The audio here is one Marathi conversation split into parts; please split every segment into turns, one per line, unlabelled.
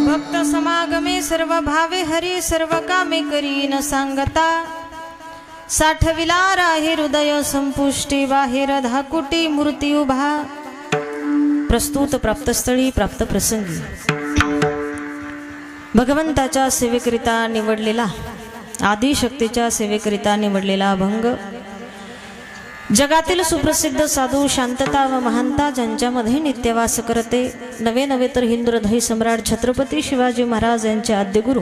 भक्त समागमे सर्व भावे हरी सर्व कामे करी न सांगता साठविला राहे हृदय संपुष्टी बाहेर धाकुटी मूर्ती उभा प्रस्तुत प्राप्तस्थळी प्राप्त प्रसंगी भगवंताच्या सेवेकरिता निवडलेला आदिशक्तीच्या सेवेकरिता निवडलेला अभंग जगातील सुप्रसिद्ध साधू शांतता व महानता ज्यांच्यामध्ये नित्यवास करते नवे नवे तर हिंदू हृदय सम्राट छत्रपती शिवाजी महाराज यांचे आद्यगुरु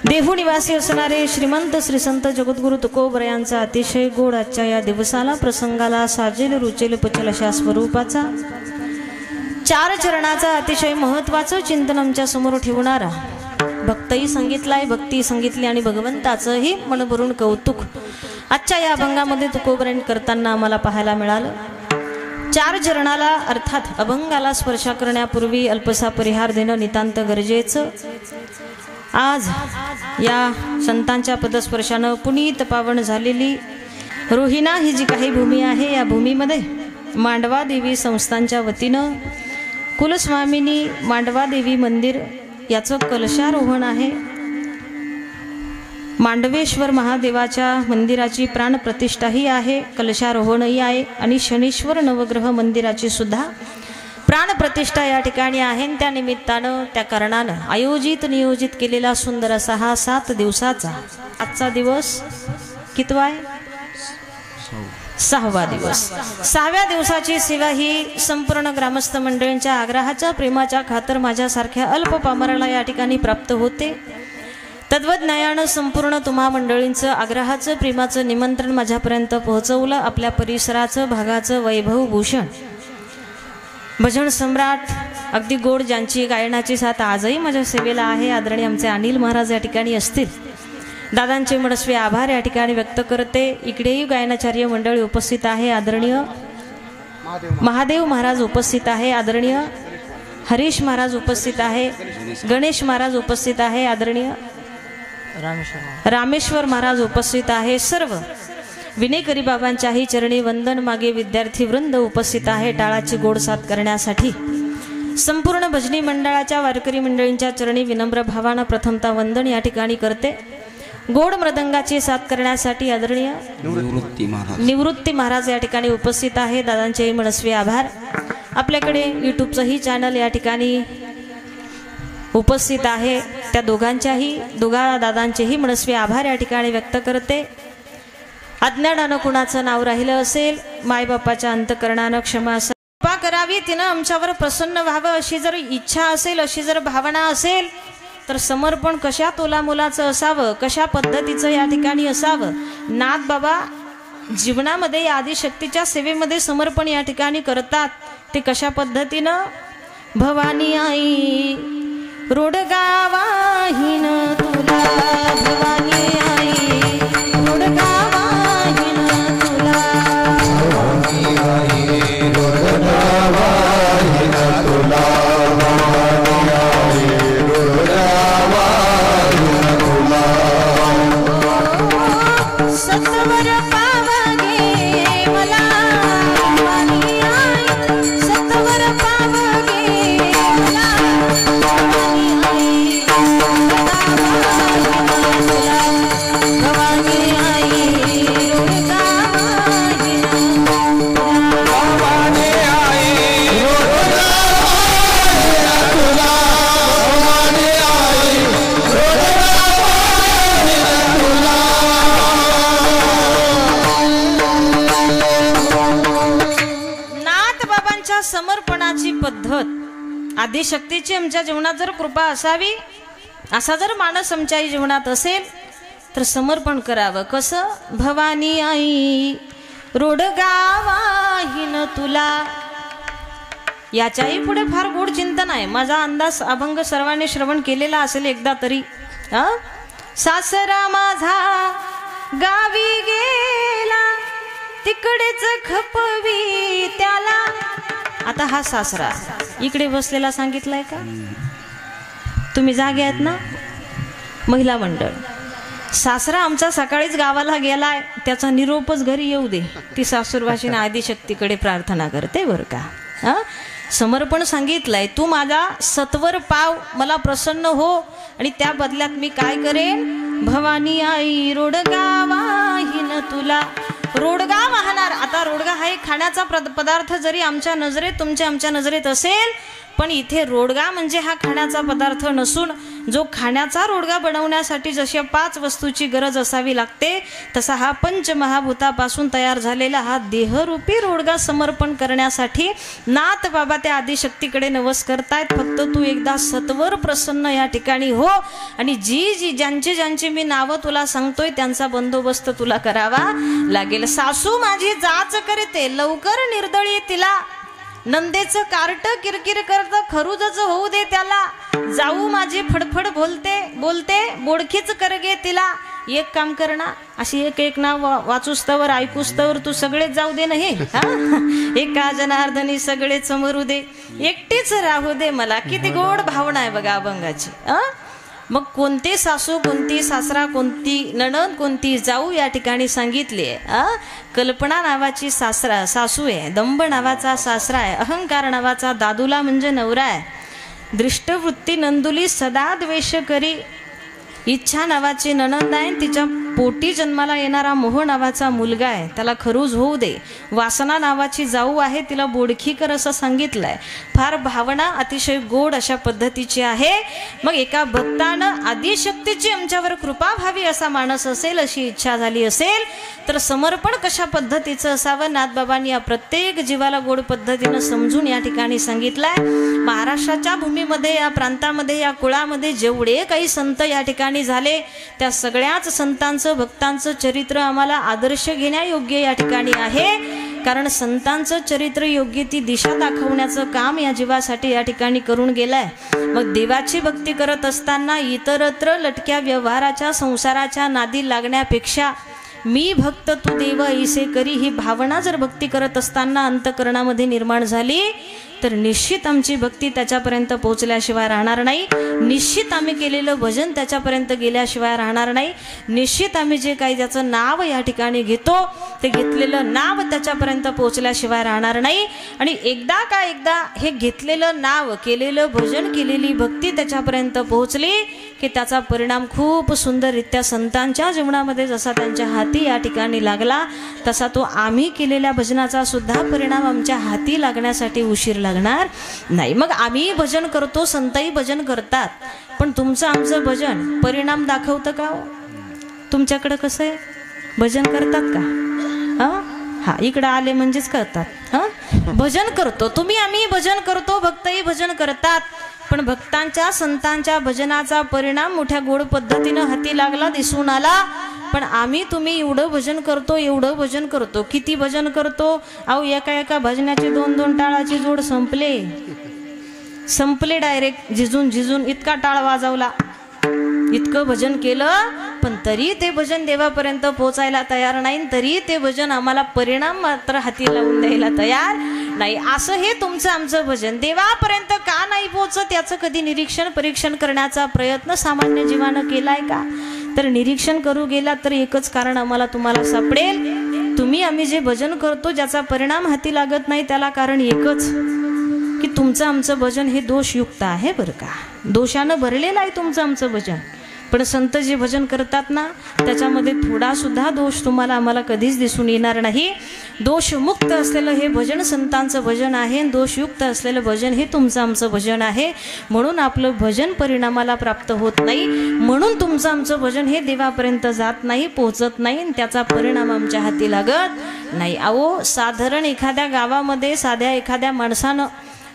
देहू निवासी असणारे श्रीमंत श्री संत जगद्गुरु तुकोबर यांचा अतिशय गोड आजच्या या दिवसाला प्रसंगाला साजेल रुचेल पचल अशा स्वरूपाचा चार चरणाचा अतिशय महत्त्वाचं चिंतन आमच्या समोर ठेवणारा भक्तही सांगितलाय भक्ती सांगितली आणि भगवंताचंही मन भरून कौतुक आजच्या या अभंगामध्ये तुकोबरेन करताना आम्हाला पाहायला मिळालं। चार चरणाला अर्थात अभंगाला स्पर्श करण्यापूर्वी अल्पसा परिहार देणं नितांत गरजेचं। आज या संतांच्या पदस्पर्शानं पुनीत पावन झालेली रोहिणा ही जी काही भूमी आहे या भूमीमध्ये मांडवा देवी संस्थांच्या वतीनं कुलस्वामिनी मांडवा देवी मंदिर याचं कलशारोहण आहे। मांडवेश्वर महादेवाच्या मंदिराची प्राणप्रतिष्ठाही आहे, कलशारोहणही आहे आणि शनीश्वर नवग्रह मंदिराची सुद्धा प्राणप्रतिष्ठा या ठिकाणी आहे। त्या निमित्तानं त्या कारणानं आयोजित नियोजित केलेला सुंदर असा हा 7 दिवसाचा आजचा दिवस कितवा आहे? 6वा दिवस। 6व्या दिवसाची सेवा ही संपूर्ण ग्रामस्थ मंडळींच्या आग्रहाच्या प्रेमाच्या खातर माझ्यासारख्या अल्प पामराला या ठिकाणी प्राप्त होते। तद्वज्ञायानं संपूर्ण तुम्हा मंडळींचं आग्रहाचं प्रेमाचं निमंत्रण माझ्यापर्यंत पोहोचवलं। आपल्या परिसराचं भागाचं वैभव भूषण भजन सम्राट अगदी गोड ज्यांची गायनाची साथ आजही माझ्या सेवेला आहे आदरणीय आमचे अनिल महाराज या ठिकाणी असतील। दादांचे मनस्वी आभार या ठिकाणी व्यक्त करते। इकडेही गायनाचार्य मंडळी उपस्थित आहे, आदरणीय महादेव महाराज उपस्थित आहे, आदरणीय हरीश महाराज उपस्थित आहे, गणेश महाराज उपस्थित आहे, आदरणीय रामेश्वर महाराज उपस्थित आहे। सर्व विनेकरी बाबांच्याही चरणी वंदन मागे विद्यार्थी वृंद उपस्थित आहे टाळाची गोड साथ करण्यासाठी। संपूर्ण भजनी मंडळाच्या वारकरी मंडळींच्या चरणी विनम्र भावानं प्रथमता वंदन या ठिकाणी करते। गोड मृदंगाची साथ करण्यासाठी आदरणीय निवृत्ती महाराज या ठिकाणी उपस्थित आहे। दादांचेही मनस्वी आभार। आपल्याकडे यूट्यूबचंही चॅनल या ठिकाणी उपस्थित आहे, त्या दोघा दादांचेही मनस्वी आभार या ठिकाणी व्यक्त करते। अज्ञानानं कुणाचं नाव राहिलं असेल मायबापाच्या अंतकरणानं क्षमा कृपा करावी, तिनं आमच्यावर प्रसन्न व्हावं अशी जर इच्छा असेल, अशी जर भावना असेल तर समर्पण कशा तोलामोलाचं असावं, कशा पद्धतीचं या ठिकाणी असावं। नाथ बाबा जीवनामध्ये या आदिशक्तीच्या सेवेमध्ये समर्पण या ठिकाणी करतात ते कशा पद्धतीनं? भवानी आई रोडगावाहीन तुला, भवानी आई रोडगावाहीन तुला, भवानी आई रोडगावाहीन तुला, भवानी आई रोडगावाहीन तुला। सत्वर पावगे मला भवानी आई, सत्वर पावगे मला भवानी आई तुला, भवानी आई रोडगावाहीन तुला, भवानी आई रोडगावाहीन तुला, भवानी आई रोडगावाहीन तुला। नाथ बाबांच्या समर्पणाची पद्धत आदिशक्तीची आमच्या जीवनात जर कृपा असावी, असा जर मानस आमच्या जीवनात असेल तर समर्पण करावं। कसं? भवानी आई रोडगावाहीन तुला, याच्याही पुढे फार गोड चिंतन आहे। माझा अंदाज अभंग सर्वांनी श्रवण केलेला असेल एकदा तरी। सासरा माझा गावी गेला तिकडेच खपवी त्याला। आता हा सासरा इकडे बसलेला सांगितलाय का? तुम्ही जागे आहेत ना महिला मंडळ? सासरा आमचा सकाळीच गावाला गेलाय, त्याचा निरोपच घरी येऊ दे, ती सासूरवाशीने आदिशक्तीकडे प्रार्थना करते बरं का. समर्पण सांगितलंय, तू माझा सत्वर पाव, मला प्रसन्न हो, आणि त्या बदल्यात मी काय करेन, भवानी आई रोडगा वाहीन तुला. रोडगा वाहणार. आता रोडगा हा एक खाण्याचा पदार्थ जरी आमच्या नजरेत आमच्या नजरेत असेल, पण इथे रोडगा म्हणजे हा खाण्याचा पदार्थ नसून जो खाण्याचा रोडगा बनवण्यासाठी जशा 5 वस्तूची गरज असावी लागते, तसा हा पंचमहाभूतापासून तयार झालेला हा देहरूपी रोडगा समर्पण करण्यासाठी नाथ बाबा त्या आदिशक्तीकडे नवस करतायत. फक्त तू एकदा सत्वर प्रसन्न या ठिकाणी हो, आणि जी ज्यांची मी नावं तुला सांगतोय त्यांचा बंदोबस्त तुला करावा लागेल. सासू माझी जाच करते, लवकर निर्दळी तिला, नंदेचं कार्ट किरकिर करत, खरुजच होऊ दे त्याला, जाऊ माझी फडफड बोलते बोडखीच करगे तिला. एक काम करणार, अशी एक नाव वाचूस्तवर ऐकूस्तवर तू सगळेच जाऊ दे नाही, एका जनार्दनी सगळेच मरू दे, एकटीच राहू दे मला. किती गोड भावना आहे बघा अभंगाची. मग कोणते सासू, कोणती सासरा, कोणती नणंद, कोणती जाऊ या ठिकाणी सांगितली आहे. कल्पना नावाची सासू आहे, दंभ नावाचा सासरा आहे, अहंकार नावाचा दादूला म्हणजे नवरा आहे, दृष्टवृत्ती नंदुली सदा द्वेष करी, इच्छा नावाची नणंद आहे, तिच्या पोटी जन्माला येणारा मोह नावाचा मुलगा आहे, त्याला खरूज होऊ दे. वासना नावाची जाऊ आहे, तिला बोडखी कर असं सांगितलंय. फार भावना अतिशय गोड अशा पद्धतीची आहे. मग एका भक्तानं आदिशक्तीची आमच्यावर कृपा व्हावी असा मानस असेल, अशी इच्छा झाली असेल, तर समर्पण कशा पद्धतीचं असावं नाथबाबांनी या प्रत्येक जीवाला गोड पद्धतीनं समजून या ठिकाणी सांगितलंय. महाराष्ट्राच्या भूमीमध्ये, या प्रांतामध्ये, या कुळामध्ये जेवढे काही संत या ठिकाणी झाले, त्या सगळ्याच संतांचं भक्तांचं चरित्र आम्हाला आदर्श घेण्यायोग्य या ठिकाणी आहे. कारण संतांचं चरित्र योग्य ती दिशा दाखवण्याचं काम या जीवासाठी या ठिकाणी करून गेलंय. मग देवाची भक्ती करत असताना इतरत्र लटक्या व्यवहाराच्या संसाराच्या नादी लागण्यापेक्षा मी भक्त तू देव ऐसे करी ही भावना जर भक्ती करत असताना अंतकरणामध्ये निर्माण झाली, तर निश्चित आमची भक्ती त्याच्यापर्यंत पोहोचल्याशिवाय राहणार नाही. निश्चित आम्ही केलेलं भजन त्याच्यापर्यंत गेल्याशिवाय राहणार नाही. निश्चित आम्ही जे काही त्याचं नाव या ठिकाणी घेतो, ते घेतलेलं नाव त्याच्यापर्यंत पोहोचल्याशिवाय राहणार नाही. आणि एकदा हे घेतलेलं नाव, केलेलं भजन, केलेली भक्ती त्याच्यापर्यंत पोहोचली की त्याचा परिणाम खूप सुंदररित्या संतांच्या जीवनामध्ये जसा त्यांच्या हाती या ठिकाणी लागला, तसा तो आम्ही केलेल्या भजनाचा सुद्धा परिणाम आमच्या हाती लागण्यासाठी उशीर लागणार नाही. मग आम्ही भजन करतो, संतही भजन करतात, पण तुमचं आमचं भजन परिणाम दाखवतं का? तुमच्याकडं कसं आहे, भजन करतात का? हा, इकडं आले म्हणजेच करतात. भजन करतो तुम्ही, आम्ही भजन करतो, भक्तही भजन करतात, पण भक्तांच्या संतांच्या भजनाचा परिणाम मोठ्या गोड पद्धतीनं हाती लागला, दिसून आला. पण आम्ही तुम्ही एवढं भजन करतो, किती भजन करतो? अहो, एका भजनाची 2-2 टाळाची जोड संपले डायरेक्ट झिजून इतका टाळ वाजवला, इतकं भजन केलं, पण तरी ते भजन देवापर्यंत पोहोचायला तयार नाही, तरी ते भजन आम्हाला परिणाम मात्र हाती लावून द्यायला तयार नाही. असं हे तुमचं आमचं भजन देवापर्यंत का नाही पोहोचत, याचं कधी निरीक्षण परीक्षण करण्याचा प्रयत्न सामान्य जीवानं केलाय का? तर निरीक्षण करू गेला तर एकच कारण आम्हाला तुम्हाला सापडेल, तुम्ही आम्ही जे भजन करतो ज्याचा परिणाम हाती लागत नाही, त्याला कारण एकच की तुमचं आमचं भजन हे दोषयुक्त आहे बरं का. दोषानं भरलेलं आहे तुमचं आमचं भजन. पण संत जे भजन करतात ना, त्याच्यामध्ये थोडा सुद्धा दोष तुम्हाला आम्हाला कधीच दिसून येणार नाही. दोषमुक्त असलेलं हे भजन संतांचं भजन आहे, दोषयुक्त असलेलं भजन हे तुमचं आमचं भजन आहे. म्हणून आपलं भजन परिणामाला प्राप्त होत नाही, म्हणून तुमचं आमचं भजन हे देवापर्यंत जात नाही, पोहोचत नाही, त्याचा परिणाम आमच्या हाती लागत नाही. अहो, साधारण एखाद्या गावामध्ये साध्या एखाद्या माणसानं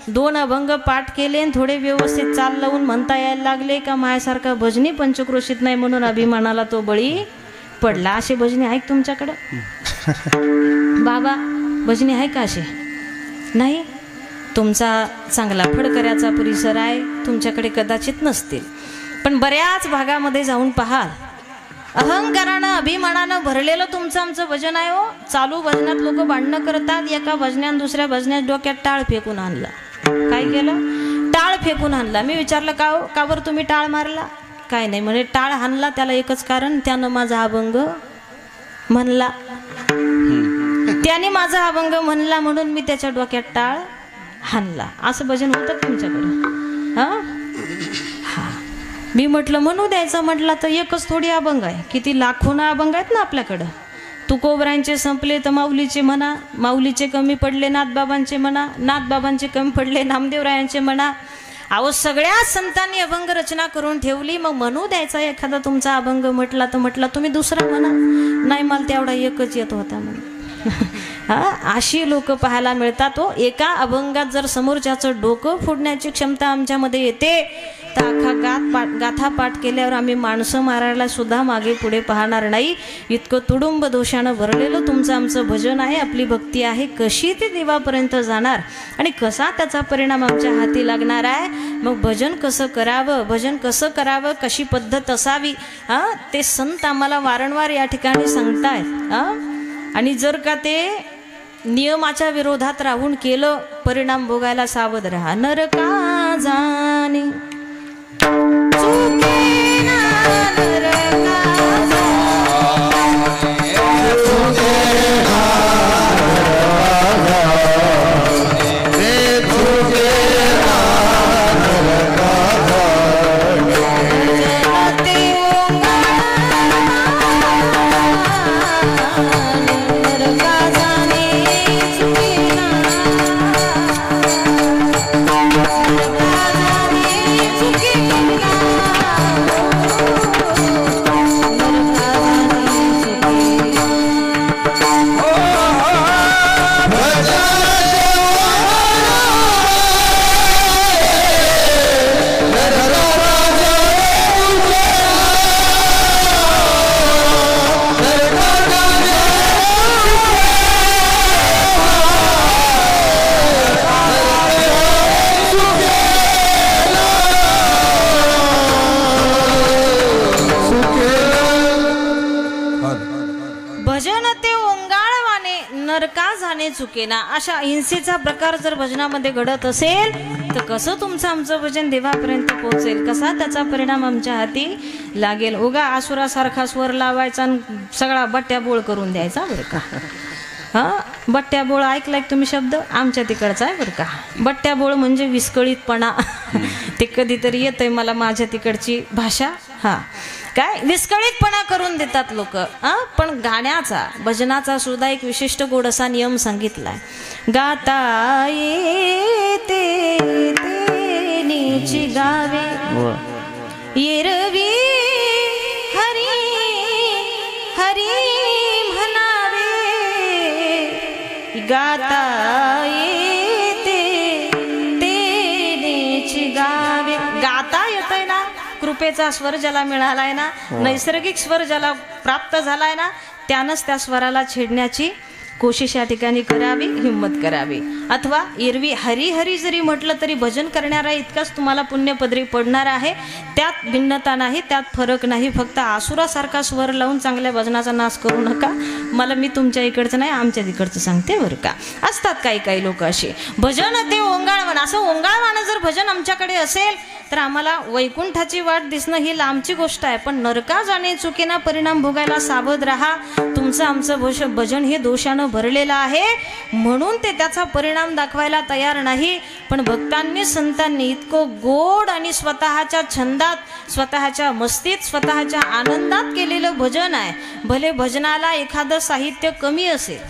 2 अभंग पाठ केले आणि थोडे व्यवस्थित चाल लावून म्हणता यायला लागले का माझ्यासारखा भजनी पंचक्रोशीत नाही म्हणून अभिमानाला तो बळी पडला. असे भजनी आहेत तुमच्याकडं? बाबा, भजनी आहे का असे? नाही. तुमचा चांगला फडकऱ्याचा परिसर आहे, तुमच्याकडे कदाचित नसतील. पण बऱ्याच भागामध्ये जाऊन पाहाल, अहंकारानं अभिमानानं भरलेलं तुमचं आमचं भजन आहे. हो, चालू भजनात लोक भांडणं करतात, एका भजनात दुसऱ्या भजनात डोक्यात टाळ फेकून आणला. काय केलं? टाळ फेकून आणला. मी विचारलं, का बरं तुम्ही टाळ मारला? काय नाही म्हणे. टाळ हाणला त्याला एकच कारण, त्यानं माझा अभंग म्हणला. त्याने माझा अभंग म्हणला म्हणून मी त्याच्या डोक्यात टाळ हाणला. असं भजन होतं तुमच्याकडं? हा, मी म्हटलं म्हणू द्यायचं म्हटलं तर एकच थोडी अभंग आहे, किती लाखोना अभंग आहेत ना आपल्याकडं. तुकोबरांचे संपले तर माऊलीचे म्हणा, माऊलीचे कमी पडले नाथबाबांचे म्हणा, नाथबाबांचे कमी पडले नामदेवरायांचे म्हणा. अहो सगळ्या संतांनी अभंग रचना करून ठेवली, मग म्हणू द्यायचा एखादा तुमचा अभंग म्हटला तर म्हटला तुम्ही दुसरा म्हणा. नाही मला तेवढा एकच येत होता म्हणून. अशी लोक पाहायला मिळतात. एका अभंगात जर समोरच्याचं डोकं फोडण्याची क्षमता आमच्यामध्ये येते तर अख्खा गाथा पाठ केल्यावर आम्ही माणसं मारायला सुद्धा मागे पुढे पाहणार नाही. इतकं तुडुंब दोषानं भरलेलं तुमचं आमचं भजन आहे, आपली भक्ती आहे. कशी ती देवापर्यंत जाणार आणि कसा त्याचा परिणाम आमच्या हाती लागणार आहे. मग भजन कसं करावं, भजन कसं करावं, कशी पद्धत असावी, ते संत आम्हाला वारंवार या ठिकाणी सांगतायत. आणि जर का ते नियमाच्या विरोधात राहून केलं, परिणाम भोगायला सावध राहा. नरका जाणे चुकेना, नरका चुकेना. अशा हिंसेचा प्रकार जर भजनामध्ये घडत असेल तर कसं तुमचं आमचं भजन देवापर्यंत पोहोचेल, कसा त्याचा परिणाम आमच्या हाती लागेल. उगा आसुरासारखा स्वर लावायचा आणि सगळा बट्ट्याबोळ करून द्यायचा बरं का. बट्ट्याबोळ ऐकलाय तुम्ही शब्द? आमच्या तिकडचा आहे बरं का. बट्ट्याबोळ म्हणजे विस्कळीतपणा. ते कधीतरी येतंय मला माझ्या तिकडची भाषा. काय विस्कळीतपणा करून देतात लोक. पण गाण्याचा भजनाचा सुद्धा एक विशिष्ट गोड असा नियम सांगितलाय. गाता येते तेनीची गावे, एरवी हरी हरी म्हणावे. गाता येते तेनीची गावे. गाता येतंय ना, कृपेचा स्वर ज्याला मिळालाय ना, नैसर्गिक स्वर ज्याला प्राप्त झालाय ना, त्यानंच त्या स्वराला छेडण्याची कोशिश या ठिकाणी करावी, हिम्मत करावी. अथवा एरवी हरी हरी जरी म्हटलं तरी भजन करणारा इतकाच तुम्हाला पुण्यपदरी पडणार आहे. त्यात भिन्नता नाही, त्यात फरक नाही. फक्त आसुरासारखा स्वर लावून चांगल्या भजनाचा नाश करू नका. मी तुमच्या इकडचं नाही, आमच्या तिकडचं सांगते बरं का. असतात काही काही लोक असे. भजन ते ओंगाळवण, असं ओंगाळवानं जर भजन आमच्याकडे असेल तर आम्हाला वैकुंठाची वाट दिसणं ही लांबची गोष्ट आहे. पण नरका जाणे चुकीना परिणाम भोगायला सावध राहा. तुमचं आमचं भजन हे दोषानं भरलेलं आहे म्हणून ते त्याचा परिणाम दाखवायला तयार नाही. पण भक्तांनी संतांनी इतकं गोड आणि स्वतःच्या छंदात, स्वतःच्या मस्तीत, स्वतःच्या आनंदात केलेलं भजन आहे. भले भजनाला एखादं साहित्य कमी असेल,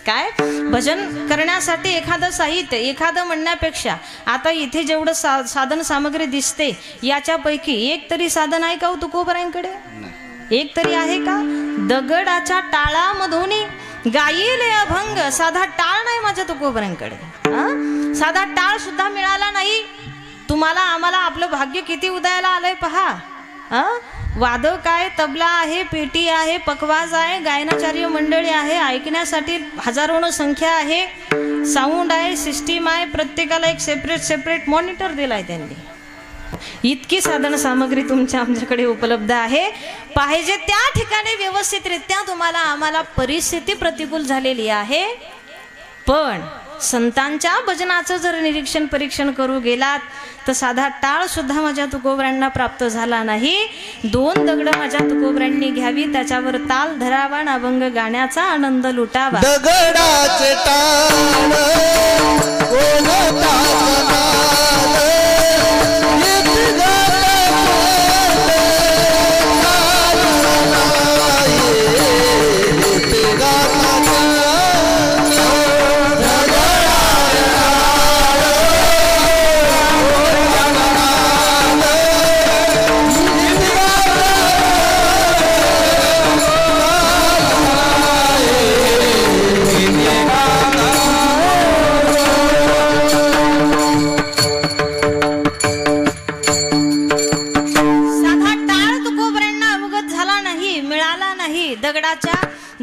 काय भजन करण्यासाठी एखादं साहित्य, एखादं म्हणण्यापेक्षा आता इथे जेवढं साधन सामग्री दिसते याच्यापैकी एक तरी साधन आहे का हो तुकोबरांकडे? एक तरी आहे का? दगडाच्या टाळामधून गायीले अभंग. साधा टाळ नाही माझ्या तुकोबरांकडे. साधा टाळ सुद्धा मिळाला नाही. तुम्हाला आम्हाला आपलं भाग्य किती उदयाला आलंय पहा. वादक आहे, तबला आहे, पेटी आहे, पखवाज आहे, गायनाचार्य मंडळी आहे, ऐकण्यासाठी हजारोनं संख्या आहे, साऊंड आहे, सिस्टीम आहे, प्रत्येकाला एक सेपरेट मॉनिटर दिलाय त्यांनी. इतकी साधन सामग्री तुमच्या आमच्याकडे उपलब्ध आहे. पाहिजे त्या ठिकाणी व्यवस्थितरित्या तुम्हाला आम्हाला परिस्थिती प्रतिकूल झालेली आहे. पण संतांच्या भजनाचं जर निरीक्षण परीक्षण करू गेलात तर साधा टाळ सुद्धा माझ्या तुकोबरांना प्राप्त झाला नाही. 2 दगड माझ्या तुकोबरांनी घ्यावी, त्याच्यावर ताल धरावा आणि अभंग गाण्याचा आनंद लुटावा.
दगडाचे टाळ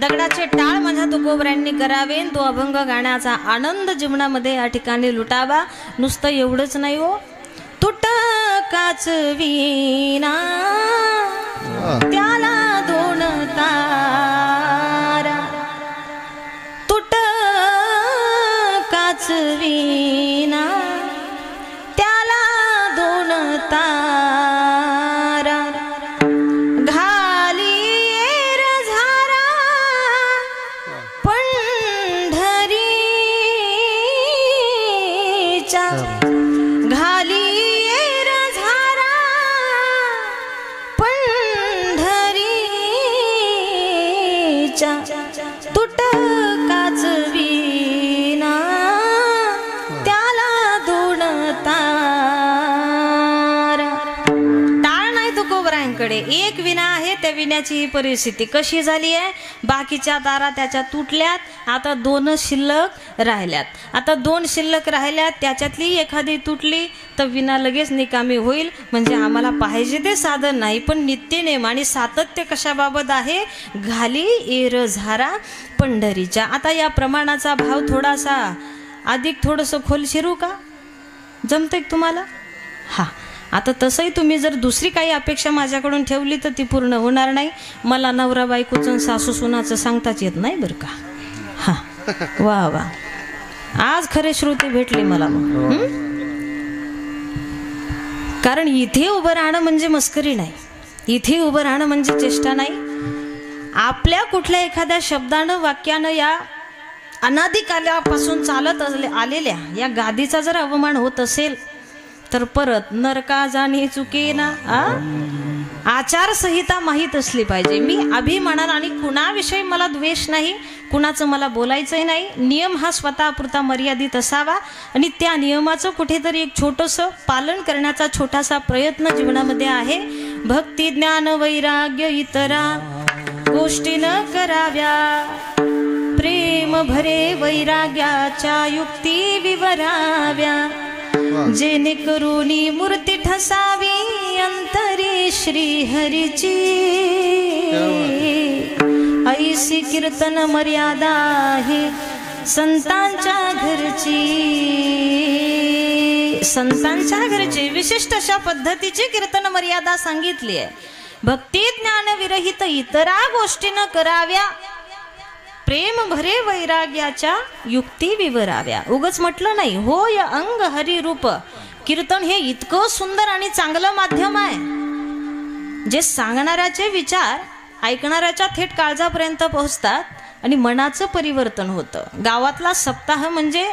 दगडाचे टाळ माझ्या तुकोबरांनी करावे, तो अभंग गाण्याचा आनंद जीवनामध्ये या ठिकाणी लुटावा. नुसतं एवढंच नाही हो, तुटकाच वीणा त्याला 2 तारा, तुटकाच वीणा त्याला 2 तारा, घाली झारा पंढरीच्या, तुटकाच वीणा त्याला 2 तारा. टाळ नाही तुकोबरांकडे, एक विणा आहे. त्या विण्याची ही परिस्थिती कशी झाली आहे, बाकीच्या तारा त्याच्या तुटल्यात, आता 2 शिल्लक राहिल्यात. आता 2 शिल्लक राहिल्यात, त्याच्यातली एखादी तुटली तर विना लगेच निकामी होईल. म्हणजे आम्हाला पाहिजे ते साधन नाही, पण नित्यनेम आणि सातत्य कशाबाबत आहे, घाली एर झारा पंढरीच्या. आता या प्रमाणाचा भाव थोडासा अधिक थोडंसं खोल शिरू का, जमतंय तुम्हाला? हा, आता तसंही तुम्ही जर दुसरी काही अपेक्षा माझ्याकडून ठेवली तर ती पूर्ण होणार नाही. मला नवरा बायकोचं सासू सुनाचं सांगताच येत नाही बरं का. हा, वा वा, आज खरे श्रोते भेटले मला मग. कारण इथे उभं राहणं म्हणजे मस्करी नाही, इथे उभं राहणं म्हणजे चेष्टा नाही. आपल्या कुठल्या एखाद्या शब्दानं वाक्यानं या अनादिकालापासून चालत आलेल्या या गादीचा जर अवमान होत असेल तर परत नरका जाणे चुकेना. आचारसंहिता माहीत असली पाहिजे. मी अभिमानानं, आणि कुणाविषयी मला द्वेष नाही, कुणाचं मला बोलायचंही नाही. नियम हा स्वतःपुरता मर्यादित असावा आणि त्या नियमाचं कुठेतरी एक छोटंसं पालन करण्याचा छोटासा प्रयत्न जीवनामध्ये आहे. भक्ती ज्ञान वैराग्य इतरा गोष्टी न कराव्या, प्रेम भरे वैराग्याच्या युक्ती विवराव्या, जेणे करुणी मूर्ती ठसावी अंतरी श्री हरीची, ऐसी कीर्तन मर्यादा आहे संतांच्या घरची. संतांच्या घरची विशिष्ट अशा पद्धतीची कीर्तन मर्यादा सांगितली आहे. भक्ती ज्ञान विरहित इतरा गोष्टी न कराव्या, प्रेम भरे वैराग्याच्या युक्ती विवराव्या. उगच म्हटलं नाही हो. या अंग हरी रूप कीर्तन हे इतकं सुंदर आणि चांगलं माध्यम आहे, जे सांगणाऱ्याचे विचार ऐकणाऱ्याच्या थेट काळजापर्यंत पोहोचतात आणि मनाचं परिवर्तन होतं. गावातला सप्ताह म्हणजे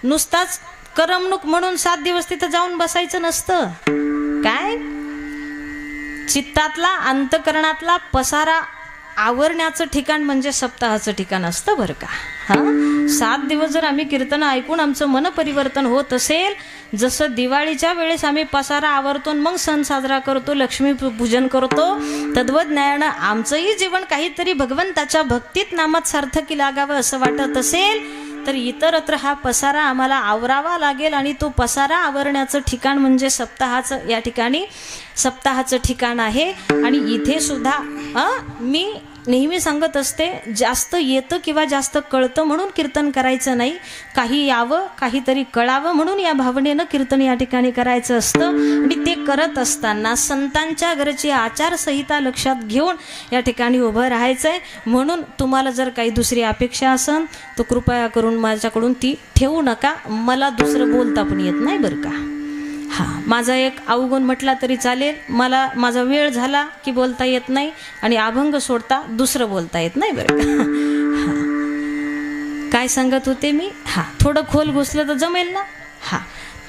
नुसताच करमणूक म्हणून 7 दिवस तिथं जाऊन बसायचं नसतं. काय, चित्तातला अंतकरणातला पसारा आवरण्याचं ठिकाण म्हणजे सप्ताहाचं ठिकाण असतं बरं का. हा, 7 दिवस जर आम्ही कीर्तन ऐकून आमचं मन परिवर्तन होत असेल, जसं दिवाळीच्या वेळेस आम्ही पसारा आवरतो मग सण साजरा करतो, लक्ष्मी पूजन करतो, तद्वज्ञानं आमचंही जीवन काहीतरी भगवंताच्या भक्तीत नामात सार्थकी लागावं असं वाटत असेल तर इतरत्र हा पसारा आम्हाला आवरावा लागेल. आणि तो पसारा आवरण्याचं ठिकाण म्हणजे सप्ताहाचं, या ठिकाणी सप्ताहाचं ठिकाण आहे. आणि इथे सुद्धा मी नेहमी सांगत असते, जास्त येतं किंवा जास्त कळतं म्हणून कीर्तन करायचं नाही. काही यावं, काहीतरी कळावं म्हणून या भावनेनं कीर्तन या ठिकाणी करायचं असतं. आणि ते करत असताना संतांच्या घरची आचारसंहिता लक्षात घेऊन या ठिकाणी उभं राहायचं आहे. म्हणून तुम्हाला जर काही दुसरी अपेक्षा असेल तर कृपया करून माझ्याकडून ती ठेवू नका. मला दुसरं बोलता पण येत नाही बरं का. हां, माझा एक अवगुण म्हटला तरी चालेल. मला माझा वेळ झाला की बोलता येत नाही आणि अभंग सोडता दुसरं बोलता येत नाही बरं का. काय सांगत होते मी? हां, थोडं खोल घुसलं तर जमेल ना. हां,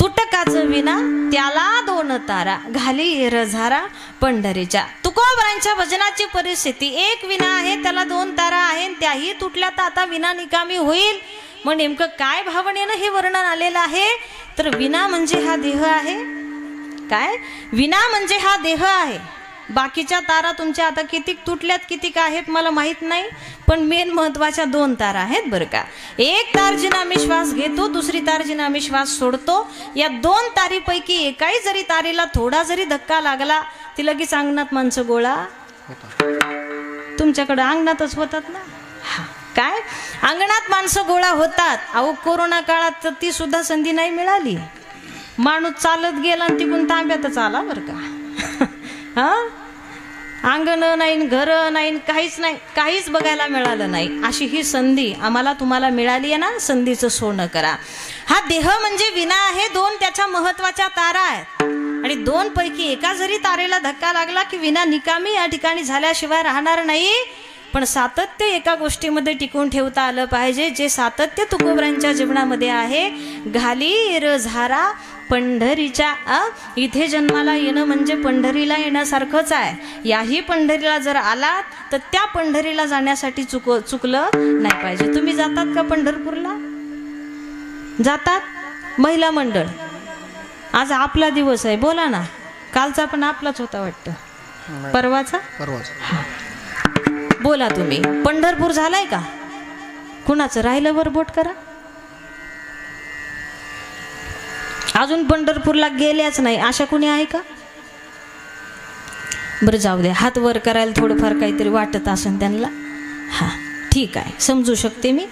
तुटकाचं विना त्याला 2 तारा घाली रझारा पंढरीच्या. तुकोबरांच्या भजनाची परिस्थिती, एक विना आहे त्याला 2 तारा आहे, त्याही तुटल्या तर आता विना निकामी होईल. मग नेमकं काय भावनेनं हे वर्णन आलेलं आहे? तर विना म्हणजे हा देह आहे. काय? विना म्हणजे हा देह आहे. बाकीच्या तारा तुमच्या आता कितीक तुटल्यात कितीक आहेत मला माहीत नाही, पण मेन महत्वाच्या 2 तारा आहेत बरं का. एक तार जिना मी श्वास घेतो, दुसरी तार जिना मी श्वास सोडतो. या 2 तारीपैकी एकाही जरी तारीला थोडा जरी धक्का लागला ती लगेच अंगणात माणसं गोळा. तुमच्याकडे अंगणातच होतात ना. हा, काय? अंगणात माणसं गोळा होतात. अहो, कोरोना काळात तर ती सुद्धा संधी नाही मिळाली. माणूस चालत गेला आणि तिकडून तांब्यातच आला बरं का. हा, अंगण नाही, घर नाही, काहीच नाही, काहीच बघायला मिळालं नाही. अशी ही संधी आम्हाला तुम्हाला मिळाली आहे ना. संधीचं सोनं करा. हा देह म्हणजे विना आहे, 2 त्याच्या महत्वाच्या तारा आहेत आणि 2 पैकी एका जरी तारेला धक्का लागला की विना निकामी या ठिकाणी झाल्याशिवाय राहणार नाही. पण सातत्य एका गोष्टीमध्ये टिकून ठेवता आलं पाहिजे, जे सातत्य तुकोबरांच्या जीवनामध्ये आहे. घाली रझारा पंढरीच्या. इथे जन्माला येणं म्हणजे पंढरीला येण्यासारखंच आहे. याही पंढरीला जर आलात तर त्या पंढरीला जाण्यासाठी चुकलं नाही पाहिजे. तुम्ही जातात का पंढरपूरला? जातात? महिला मंडळ, आज आपला दिवस आहे, बोला ना. कालचा पण आपलाच होता वाटतं, परवाचा. बोला तुम्ही. पंढरपूर झालाय का? कुणाचं राहिलं वर बोट करा. अजून पंढरपूरला गेल्याच नाही अशा कुणी आहे का? बरं, जाऊ द्या. हात वर करायला थोडंफार काहीतरी वाटत असेल त्यांना. हां, ठीक आहे, समजू शकते मी.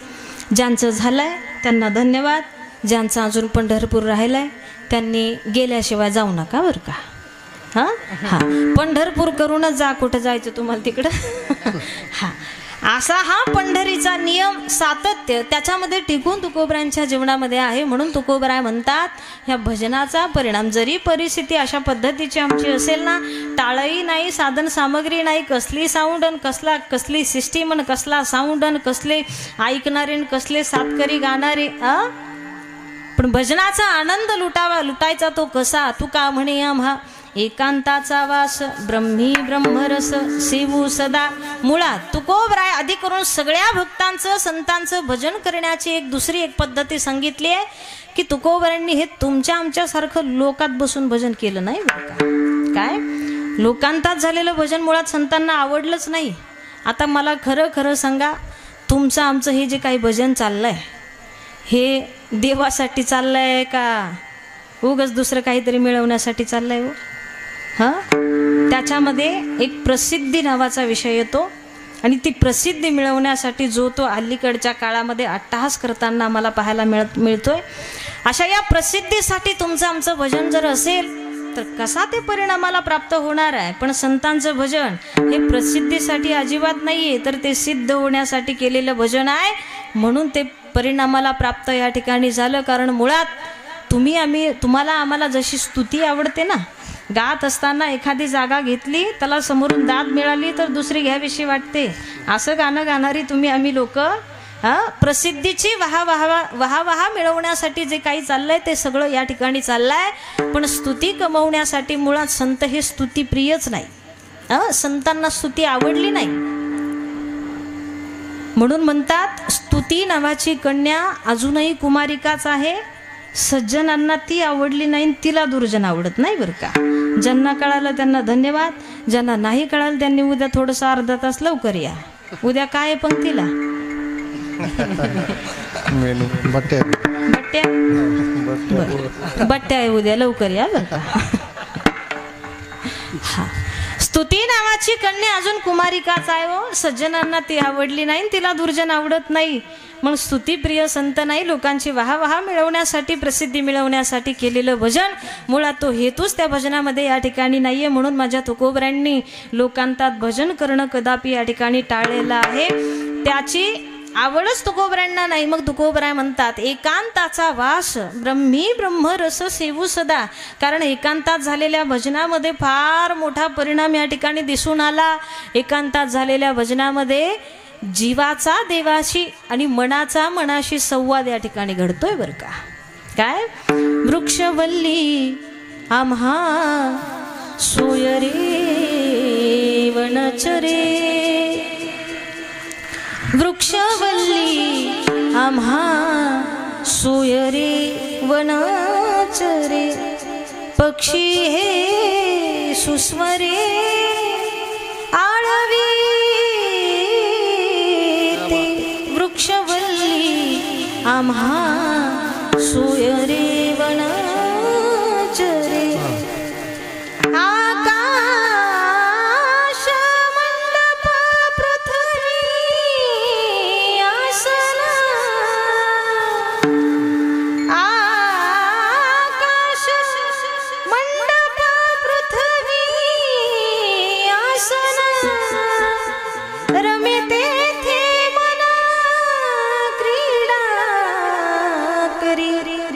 ज्यांचं झालंय त्यांना धन्यवाद. ज्यांचं अजून पंढरपूर राहिलंय त्यांनी गेल्याशिवाय जाऊ नका बरं का. हां हां, पंढरपूर करूनच जा, कुठं जायचं तुम्हाला तिकडं. हां, असा हा पंढरीचा नियम, सातत्य त्याच्यामध्ये टिकून तुकोबरांच्या जीवनामध्ये आहे. म्हणून तुकोबराय म्हणतात, ह्या भजनाचा परिणाम जरी परिस्थिती अशा पद्धतीची आमची असेल ना, टाळही नाही, साधन सामग्री नाही, कसली साऊंड आणि कसली सिस्टीम आणि कसला साऊंड आणि कसले ऐकणारे आणि कसले सातकरी गाणारे. पण भजनाचा आनंद लुटायचा तो कसा? तुका म्हणे आम्हा एकांताचा वास ब्रह्मी ब्रह्मरस सेवू सदा. मुळात तुकोबराय आधी करून सगळ्या भक्तांचं संतांचं भजन करण्याची एक दुसरी एक पद्धती सांगितली आहे की तुकोबरांनी हे तुमच्या आमच्यासारखं लोकात बसून भजन केलं नाही बरं का. काय? लोकांतात झालेलं भजन मुळात संतांना आवडलंच नाही. आता मला खरं खरं सांगा, तुमचं आमचं हे जे काही भजन चाललंय हे देवासाठी चाललंय का उगाच दुसरं काहीतरी मिळवण्यासाठी चाललंय हो? हां, त्याच्यामध्ये एक प्रसिद्धी नावाचा विषय येतो आणि ती प्रसिद्धी मिळवण्यासाठी जो तो अलीकडच्या काळामध्ये अट्टहास करताना आम्हाला पाहायला मिळतोय. अशा या प्रसिद्धीसाठी तुमचं आमचं भजन जर असेल तर कसा ते परिणामाला प्राप्त होणार आहे? पण संतांचं भजन हे प्रसिद्धीसाठी अजिबात नाही आहे, तर ते सिद्ध होण्यासाठी केलेलं भजन आहे. म्हणून ते परिणामाला प्राप्त या ठिकाणी झालं. कारण मुळात तुम्हाला आम्हाला जशी स्तुती आवडते ना, गात असताना एखादी जागा घेतली त्याला समोरून दाद मिळाली तर दुसरी घ्यावीशी वाटते, असं गाणं गाणारी आम्ही लोक. प्रसिद्धीची वाहा मिळवण्यासाठी जे काही चाललंय ते सगळं या ठिकाणी चाललंय. पण स्तुती कमवण्यासाठी मुळात संत हे स्तुती प्रियच नाही. संतांना स्तुती आवडली नाही. म्हणून म्हणतात, स्तुती नावाची कन्या अजूनही कुमारिकाच आहे. सज्जनांना ती आवडली नाही, तिला दुर्जन आवडत नाही बरं का. ज्यांना कळालं त्यांना धन्यवाद, ज्यांना नाही कळालं त्यांनी उद्या थोडंसं अर्धा तास लवकर या. उद्या काय आहे पंक्तीला? बट्ट्या आहे उद्या, लवकर या बरं का. हा, स्तुती नावाची कन्या अजून कुमारिकाच आहे हो. सज्जनांना ती आवडली नाही, तिला दुर्जन आवडत नाही. मग स्तुतीप्रिय संत नाही, लोकांची वाहा मिळवण्यासाठी, प्रसिद्धी मिळवण्यासाठी केलेलं भजन, मुळात तो हेतूच त्या भजनामध्ये या ठिकाणी नाहीये. म्हणून माझ्या तुकोबरांनी लोकांतात भजन करणं कदापि या ठिकाणी टाळलेलं आहे. त्याची आवडच तुकोबऱ्यांना नाही, मग तुकोबराय म्हणतात एकांताचा वास ब्रह्मी ब्रह्मरस सेवू सदा. कारण एकांतात झालेल्या भजनामध्ये फार मोठा परिणाम या ठिकाणी दिसून आला. एकांतात झालेल्या भजनामध्ये जीवाचा देवाशी आणि मनाचा मनाशी संवाद या ठिकाणी घडतोय बरं का. काय वृक्षवल्ली आम्हा सोय रे वनचरे, वृक्षवल्ली आम्हा सोय रे वनचरे, पक्षी हे सुस्वरे आळवी ते, वृक्षवल्ली आम्हा सोय रे वनचरे.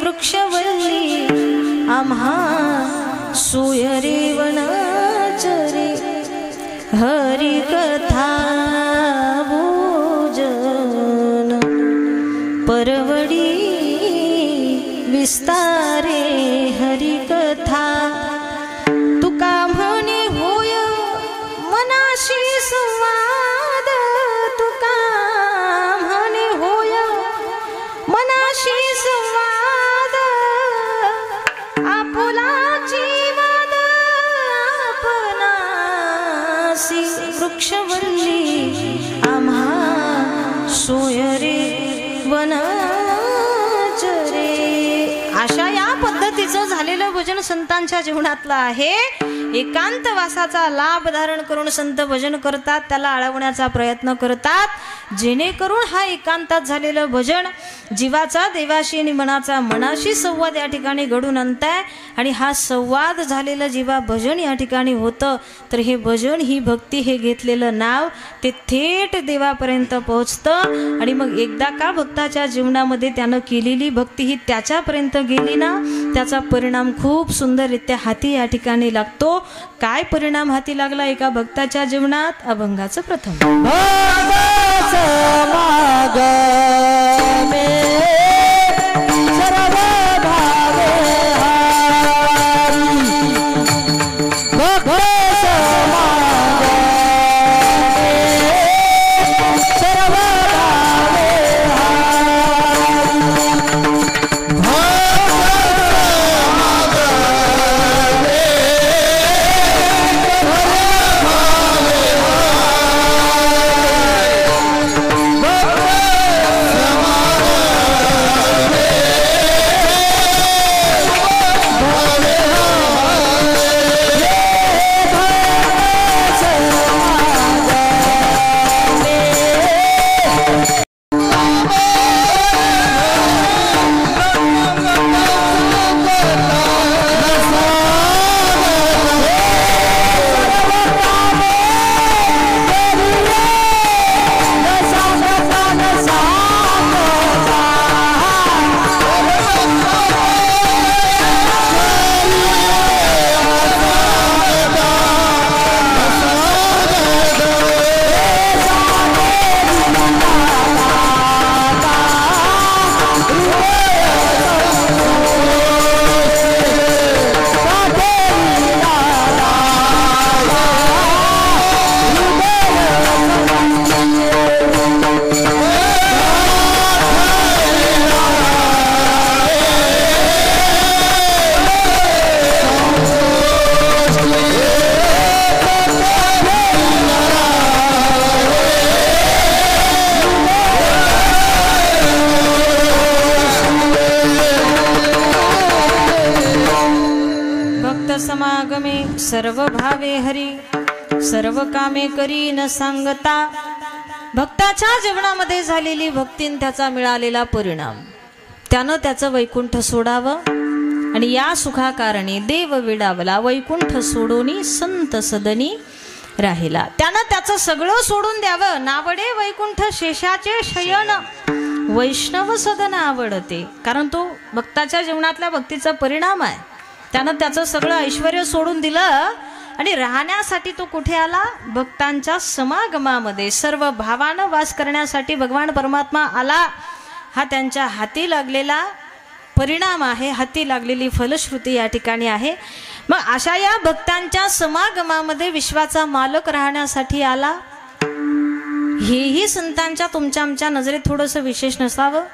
वृक्षवल्ली आम्हा सोय रे वनचरे, हरी कथा भोजन परवडी विस्तारे, हरी कथा तुका म्हणे होय मनाशी संवाद, तुका म्हणे होय मनाशी संवाद, वृक्षवल्ली आम्हा सोय रे वनचरे. अशा या पद्धतीचं झालेलं भजन संतांच्या जीवनातलं आहे. एकांतवासाचा लाभ धारण करून संत भजन करतात, त्याला अडवण्याचा प्रयत्न करतात, जेणेकरून हा एकांतात झालेलं भजन जीवाचा देवाशी आणि मनाचा मनाशी संवाद या ठिकाणी घडून आणताय. आणि हा संवाद झालेलं जेव्हा भजन या ठिकाणी होतं तर हे भजन, ही भक्ती, हे घेतलेलं नाव ते थेट देवापर्यंत पोहोचतं. आणि मग एकदा का भक्ताच्या जीवनामध्ये त्यानं केलेली भक्ती ही त्याच्यापर्यंत गेली ना, त्याचा परिणाम खूप सुंदररित्या हाती या ठिकाणी लागतो. काय परिणाम हाती लागला एका भक्ताच्या जीवनात? अभंगाचं प्रथम सर्व भावे हरी, सर्व कामे करी न सांगता. भक्ताच्या जीवनामध्ये झालेली भक्तीन त्याचा मिळालेला परिणाम, त्यानं त्याचं वैकुंठ सोडावं आणि या सुखाकारणे देव विडावला. वैकुंठ सोडोनी संत सदनी राहिला. त्यानं त्याचं सगळं सोडून द्यावं. नावडे वैकुंठ शेषाचे शयन वैष्णव सदन आवडते. कारण तो भक्ताच्या जीवनातल्या भक्तीचा परिणाम आहे. त्यानं त्याचं सगळं ऐश्वर्य सोडून दिलं आणि राहण्यासाठी तो कुठे आला? भक्तांच्या समागमामध्ये सर्व भावानं वास करण्यासाठी भगवान परमात्मा आला. हा त्यांच्या हाती लागलेला परिणाम आहे, हाती लागलेली फलश्रुती या ठिकाणी आहे. मग अशा या भक्तांच्या समागमामध्ये विश्वाचा मालक राहण्यासाठी आला. हेही संतांच्या तुमच्या आमच्या नजरेत थोडंसं विशेष नसावं.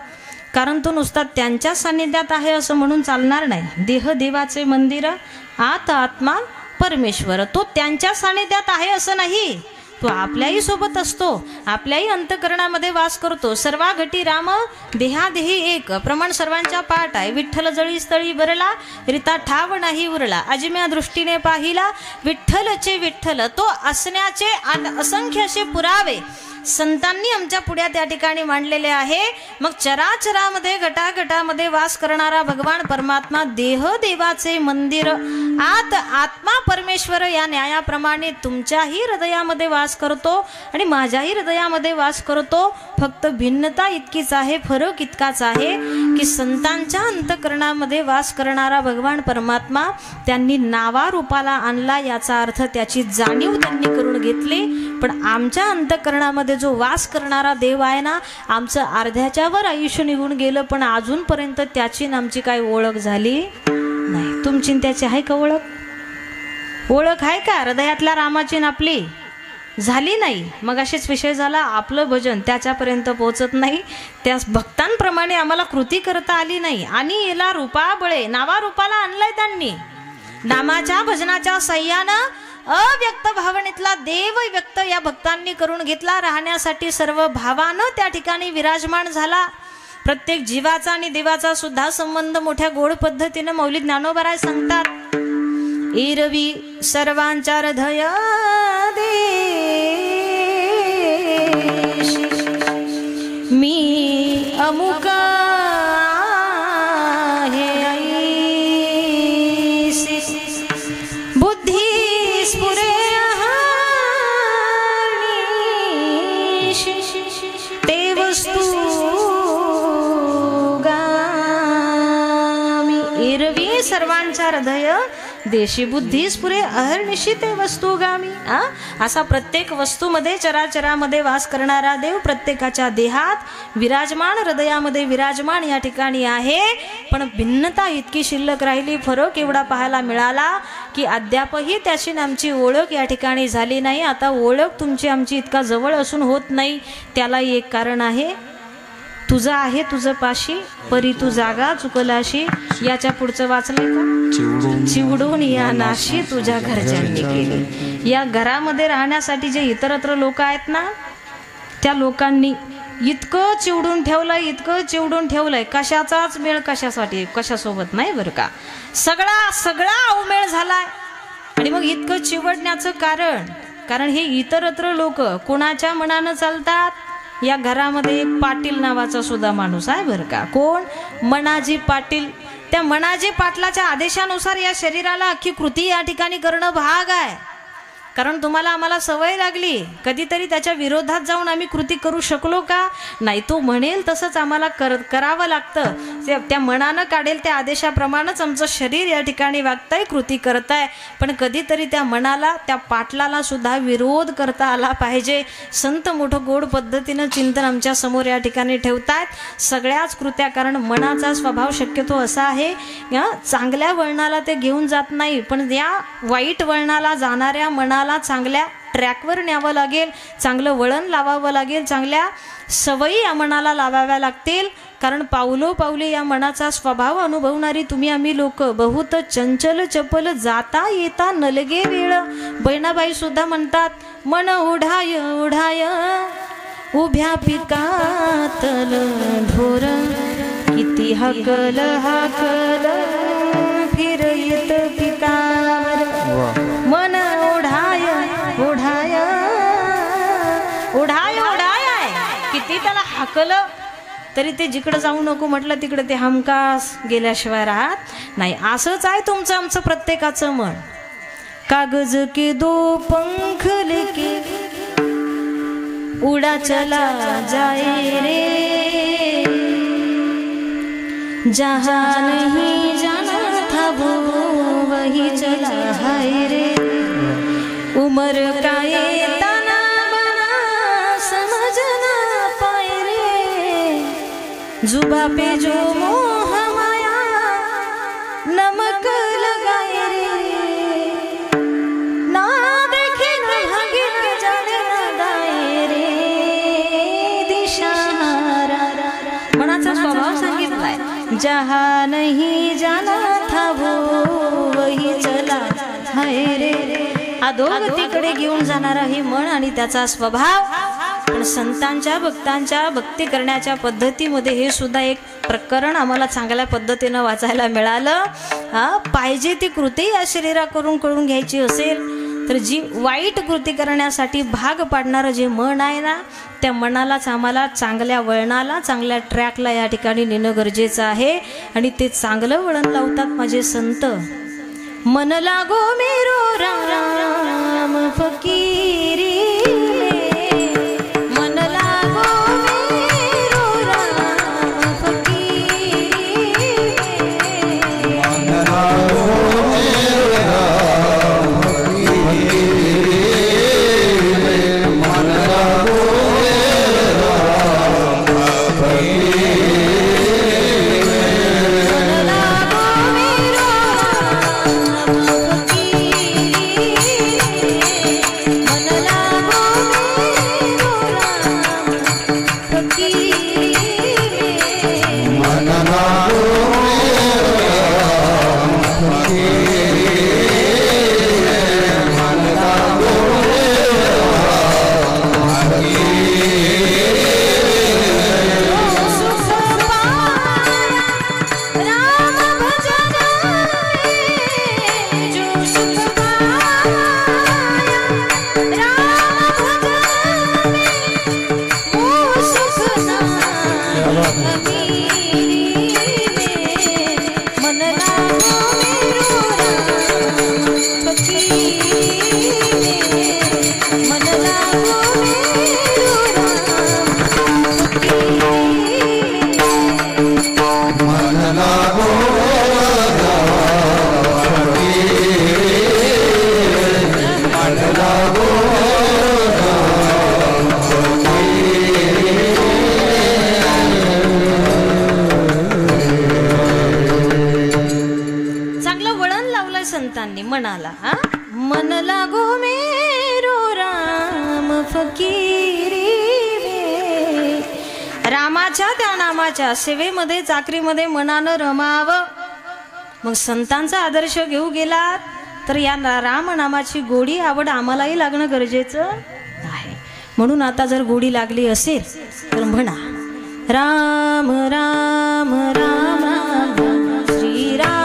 कारण तो नुसता त्यांच्या सान्निध्यात आहे असं म्हणून चालणार नाही. देह देवाचे मंदिर, आत आत्मा परमेश्वर. तो त्यांच्या सान्निध्यात आहे असं नाही, तो आपल्याही सोबत असतो, आपल्याही अंतकरणामध्ये वास करतो. सर्वा घटी राम देहादेही एक प्रमाण सर्वांच्या पाठ आहे. विठ्ठल जळी स्थळी बरला रिता ठाव नाही उरला. अजिम्या दृष्टीने पाहिला विठ्ठलचे विठ्ठल. तो असण्याचे असंख्य असे पुरावे संतांनी आमच्या पुढ्यात त्या ठिकाणी मांडलेले आहे. मग चराचरामध्ये घटाघटामध्ये वास करणारा भगवान परमात्मा देह देवाचे मंदिर, आत आत्मा परमेश्वर या न्यायाप्रमाणे तुमच्याही हृदयामध्ये वास करतो आणि माझ्याही हृदयामध्ये वास करतो. फक्त भिन्नता इतकीच आहे, फरक इतकाच आहे की संतांच्या अंतकरणामध्ये वास करणारा भगवान परमात्मा त्यांनी नावारूपाला आणला. याचा अर्थ त्याची जाणीव त्यांनी करून घेतली. पण आमच्या अंतकरणामध्ये जो वास करणारा देव आहे ना, आमचं अर्ध्याच्या वर आयुष्य निघून गेलं पण अजूनपर्यंत त्याची आमची काही ओळख झाली नाही. तुमची त्याची आहे का ओळख? ओळख आहे का? हृदयातल्या रामाची आपली झाली नाही. मग असेच विषय झाला. आपलं भजन त्याच्यापर्यंत पोहोचत नाही. त्या भक्तांप्रमाणे आम्हाला कृती करता आली नाही. आणि याला रूपाबळे नावारूपाला आणलंय त्यांनी. नामाच्या भजनाच्या सह्यानं अव्यक्त भावनेतला देव व्यक्त या भक्तांनी करून घेतला. राहण्यासाठी सर्व भावानं त्या ठिकाणी विराजमान झाला. प्रत्येक जीवाचा आणि देवाचा सुद्धा संबंध मोठ्या गोड पद्धतीनं मौली ज्ञानोबराय सांगतात. एरवी सर्वांच्या हृदय मी अमुक सर्वांच्या हृदय देशी बुद्धी स्फुरे अहर्निशी ते वस्तुगामी. असा प्रत्येक वस्तूमध्ये चराचरामध्ये वास करणारा देव प्रत्येकाच्या देहात विराजमान, हृदयामध्ये विराजमान या ठिकाणी आहे. पण भिन्नता इतकी शिल्लक राहिली, फरक एवढा पाहायला मिळाला की अद्यापही त्याची आमची ओळख या ठिकाणी झाली नाही. आता ओळख तुमची आमची इतका जवळ असून होत नाही. त्याला एक कारण आहे. तुझं आहे तुझं पाशी परी तू जागा चुकलाशी. याच्या पुढचं वाचलंय का? चिवडून या नाशी तुझ्या घरच्यांनी केली. या घरामध्ये राहण्यासाठी जे इतरत्र लोक आहेत ना, त्या लोकांनी इतकं चिवडून ठेवलंय, इतकं चिवडून ठेवलंय. कशाचाच मेळ कशासाठी कशासोबत नाही बरं का. सगळा अवमेळ झालाय. आणि मग इतकं चिवडण्याचं कारण हे इतरत्र लोक कोणाच्या मनानं चालतात. या घरामध्ये एक पाटील नावाचा सुद्धा माणूस आहे बरं का. कोण? मनाजी पाटील. त्या मनाजी पाटलाच्या आदेशानुसार या शरीराला अख्खी कृती या ठिकाणी करणं भाग आहे. कारण तुम्हाला आम्हाला सवय लागली. कधीतरी त्याच्या विरोधात जाऊन आम्ही कृती करू शकलो का? नाही. तो म्हणेल तसंच आम्हाला करावं लागतं. त्या मनानं काढेल त्या आदेशाप्रमाणेच आमचं शरीर या ठिकाणी वागतंय, कृती करताय. पण कधीतरी त्या मनाला, त्या पाटलाला सुद्धा विरोध करता आला पाहिजे. संत मोठं गोड पद्धतीनं चिंतन आमच्या समोर या ठिकाणी ठेवतायत सगळ्याच कृत्या. कारण मनाचा स्वभाव शक्यतो असा आहे, चांगल्या वळणाला ते घेऊन जात नाही, पण या वाईट वळणाला जाणाऱ्या मनाला चांगल्या ट्रॅकवर न्यावं लागेल, चांगलं वळण लावावं लागेल, चांगल्या सवयी या मनाला लावाव्या लागतील. कारण पावलोपावले या मनाचा स्वभाव अनुभवणारी तुम्ही आम्ही लोक बहुत चंचल चपल जाता येता नलगे वेळ. बहिणाबाई सुद्धा म्हणतात, मन ओढाय ओढाय उभ्या पिकातल ढोर किती हकल हाकल फिरयत पिकावर. मन ओढाय ओढाय ओढाय ओढाय किती त्याला हाकलं तरी ते जिकडं जाऊ नको म्हटलं तिकडे ते हमखास गेल्याशिवाय राहत नाही. असंच आहे तुमचं आमचं प्रत्येकाचं मन. कागज के दो पंख लेके उड़ा चला जाए रे, जहाँ नहीं जाना था वो वही चला है रे। उम्र का ये ताना बाना समझ ना पाए रे, जुबा पे जो मोह माया नमक लगाए रे, ना देखे ना भागे ना जाने ना दाए रे, दिशाहारा मनाचा स्वभाव सांगितलाय। जहाँ नहीं जाना था वो वही चला हाय रे, अधोगतीकडे घेऊन जाणारा ही मन आणि त्याचा स्वभाव। पण संतांच्या भक्तांच्या भक्ती करण्याच्या पद्धतीमध्ये हे सुद्धा एक प्रकरण आम्हाला चांगल्या पद्धतीनं वाचायला मिळालं। पाहिजे ती कृती या शरीराकडून करून घ्यायची असेल तर जी वाईट कृती करण्यासाठी भाग पाडणारं जे मन आहे ना, त्या मनालाच आम्हाला चांगल्या वळणाला चांगल्या ट्रॅकला या ठिकाणी नेणं गरजेचं आहे। आणि ते चांगलं वळण लावतात माझे संत। मन लागो मेरो राम फकीरी, मन लागो मेरो राम फकीरी, मन लागो मेरो राम फकीरी, मन लागो मेरो राम फकीरी, मन लागो मेरो मनाला। मन लागो मेरो राम फकीरी, रामाच्या त्या नामाच्या सेवेमध्ये चाकरीमध्ये मनानं रमावं। मग संतांचा आदर्श घेऊ गेला तर या राम नामाची गोडी आवड आम्हालाही लागणं गरजेचं आहे। म्हणून आता जर गोडी लागली असेल तर म्हणा राम राम राम राम श्रीराम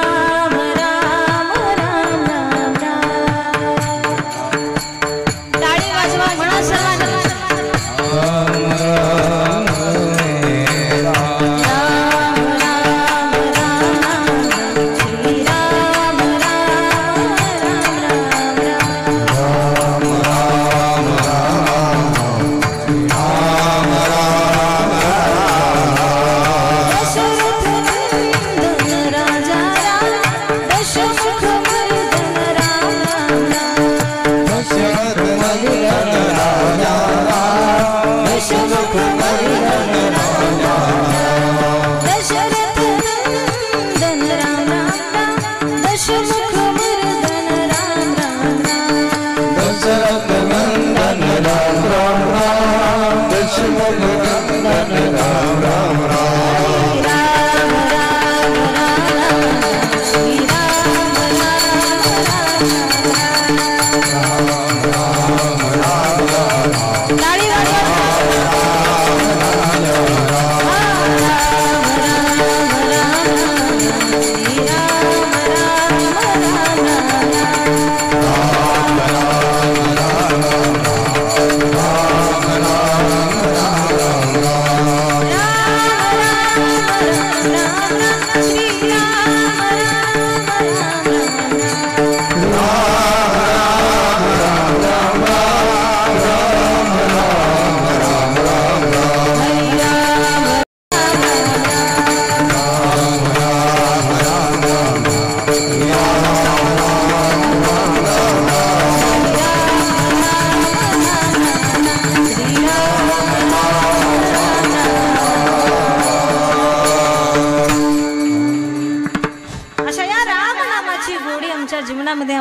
दशरथ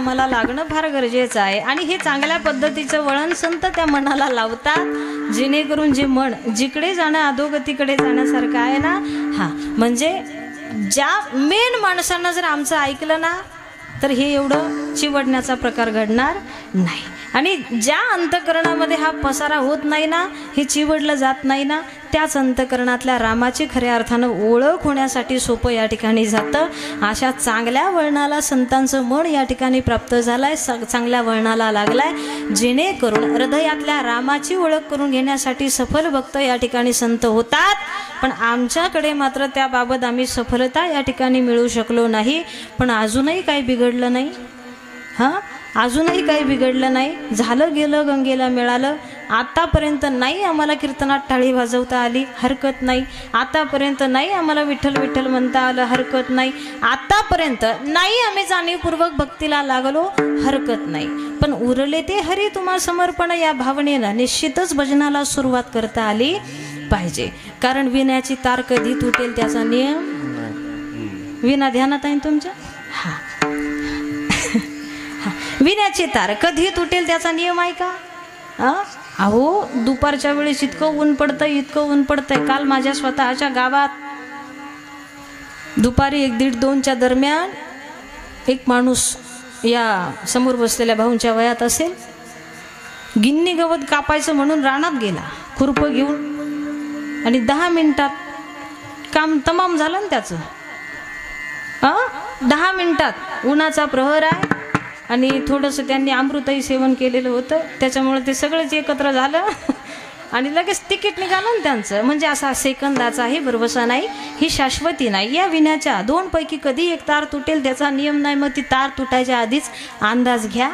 आम्हाला लागणं फार गरजेचं आहे. आणि हे चांगल्या पद्धतीचं वळण संत त्या मनाला लावतात, जेणेकरून जे मन जिकडे जाणं अधोगतीकडे जाण्यासारखं आहे ना, हां म्हणजे ज्या मेन माणसानं जर आमचं ऐकलं ना तर हे एवढं चिवडण्याचा प्रकार घडणार नाही. आणि ज्या अंतकरणामध्ये हा पसारा होत नाही ना, हे चिवडलं जात नाही ना, त्याच अंतकरणातल्या रामाची खऱ्या अर्थानं ओळख होण्यासाठी सोपं या ठिकाणी जातं. अशा चांगल्या वळणाला संतांचं मन या ठिकाणी प्राप्त झालंय, चांगल्या वळणाला लागलाय, जेणेकरून हृदयातल्या रामाची ओळख करून घेण्यासाठी सफल भक्त या ठिकाणी संत होतात. पण आमच्याकडे मात्र त्याबाबत आम्ही सफलता या ठिकाणी मिळू शकलो नाही. पण अजूनही काही बिघडलं नाही, हां अजूनही काही बिघडलं नाही. झालं गेलं गंगेला मिळालं. आतापर्यंत नाही आम्हाला कीर्तनात टाळी वाजवता आली, हरकत नाही. आतापर्यंत नाही आम्हाला विठ्ठल विठ्ठल म्हणता आलं, हरकत नाही. आतापर्यंत नाही आम्ही जाणीवपूर्वक भक्तीला लागलो, हरकत नाही. पण उरले ते हरी तुम्हा समर्पण या भावनेनं निश्चितच भजनाला सुरुवात करता आली पाहिजे. कारण विण्याची तार कधी तुटेल त्याचा नियम. विना ध्यानात आहे तुमच्या? हां विण्याची तार कधी तुटेल त्याचा नियम आहे का? अहो दुपारच्या वेळेस इतकं ऊन पडतंय, इतकं ऊन पडतंय. काल माझ्या स्वतःच्या गावात दुपारी 1-1:30-2च्या दरम्यान एक माणूस या समोर बसलेल्या भाऊंच्या वयात असेल, गिन्नी गवत कापायचं म्हणून रानात गेला खुरपं घेऊन, आणि 10 मिनिटात काम तमाम झालं ना त्याचं. 10 मिनिटात उन्हाचा प्रहर आहे आणि थोडंसं त्यांनी अमृतही सेवन केलेलं होतं, त्याच्यामुळे ते सगळंच एकत्र झालं आणि लगेच तिकीट निघालं ना त्यांचं. म्हणजे असा सेकंदाचाही भरवसा नाही, ही शाश्वती नाही. या विण्याच्या 2 पैकी कधी एक तार तुटेल त्याचा नियम नाही. मग ती तार तुटायच्या आधीच अंदाज घ्या,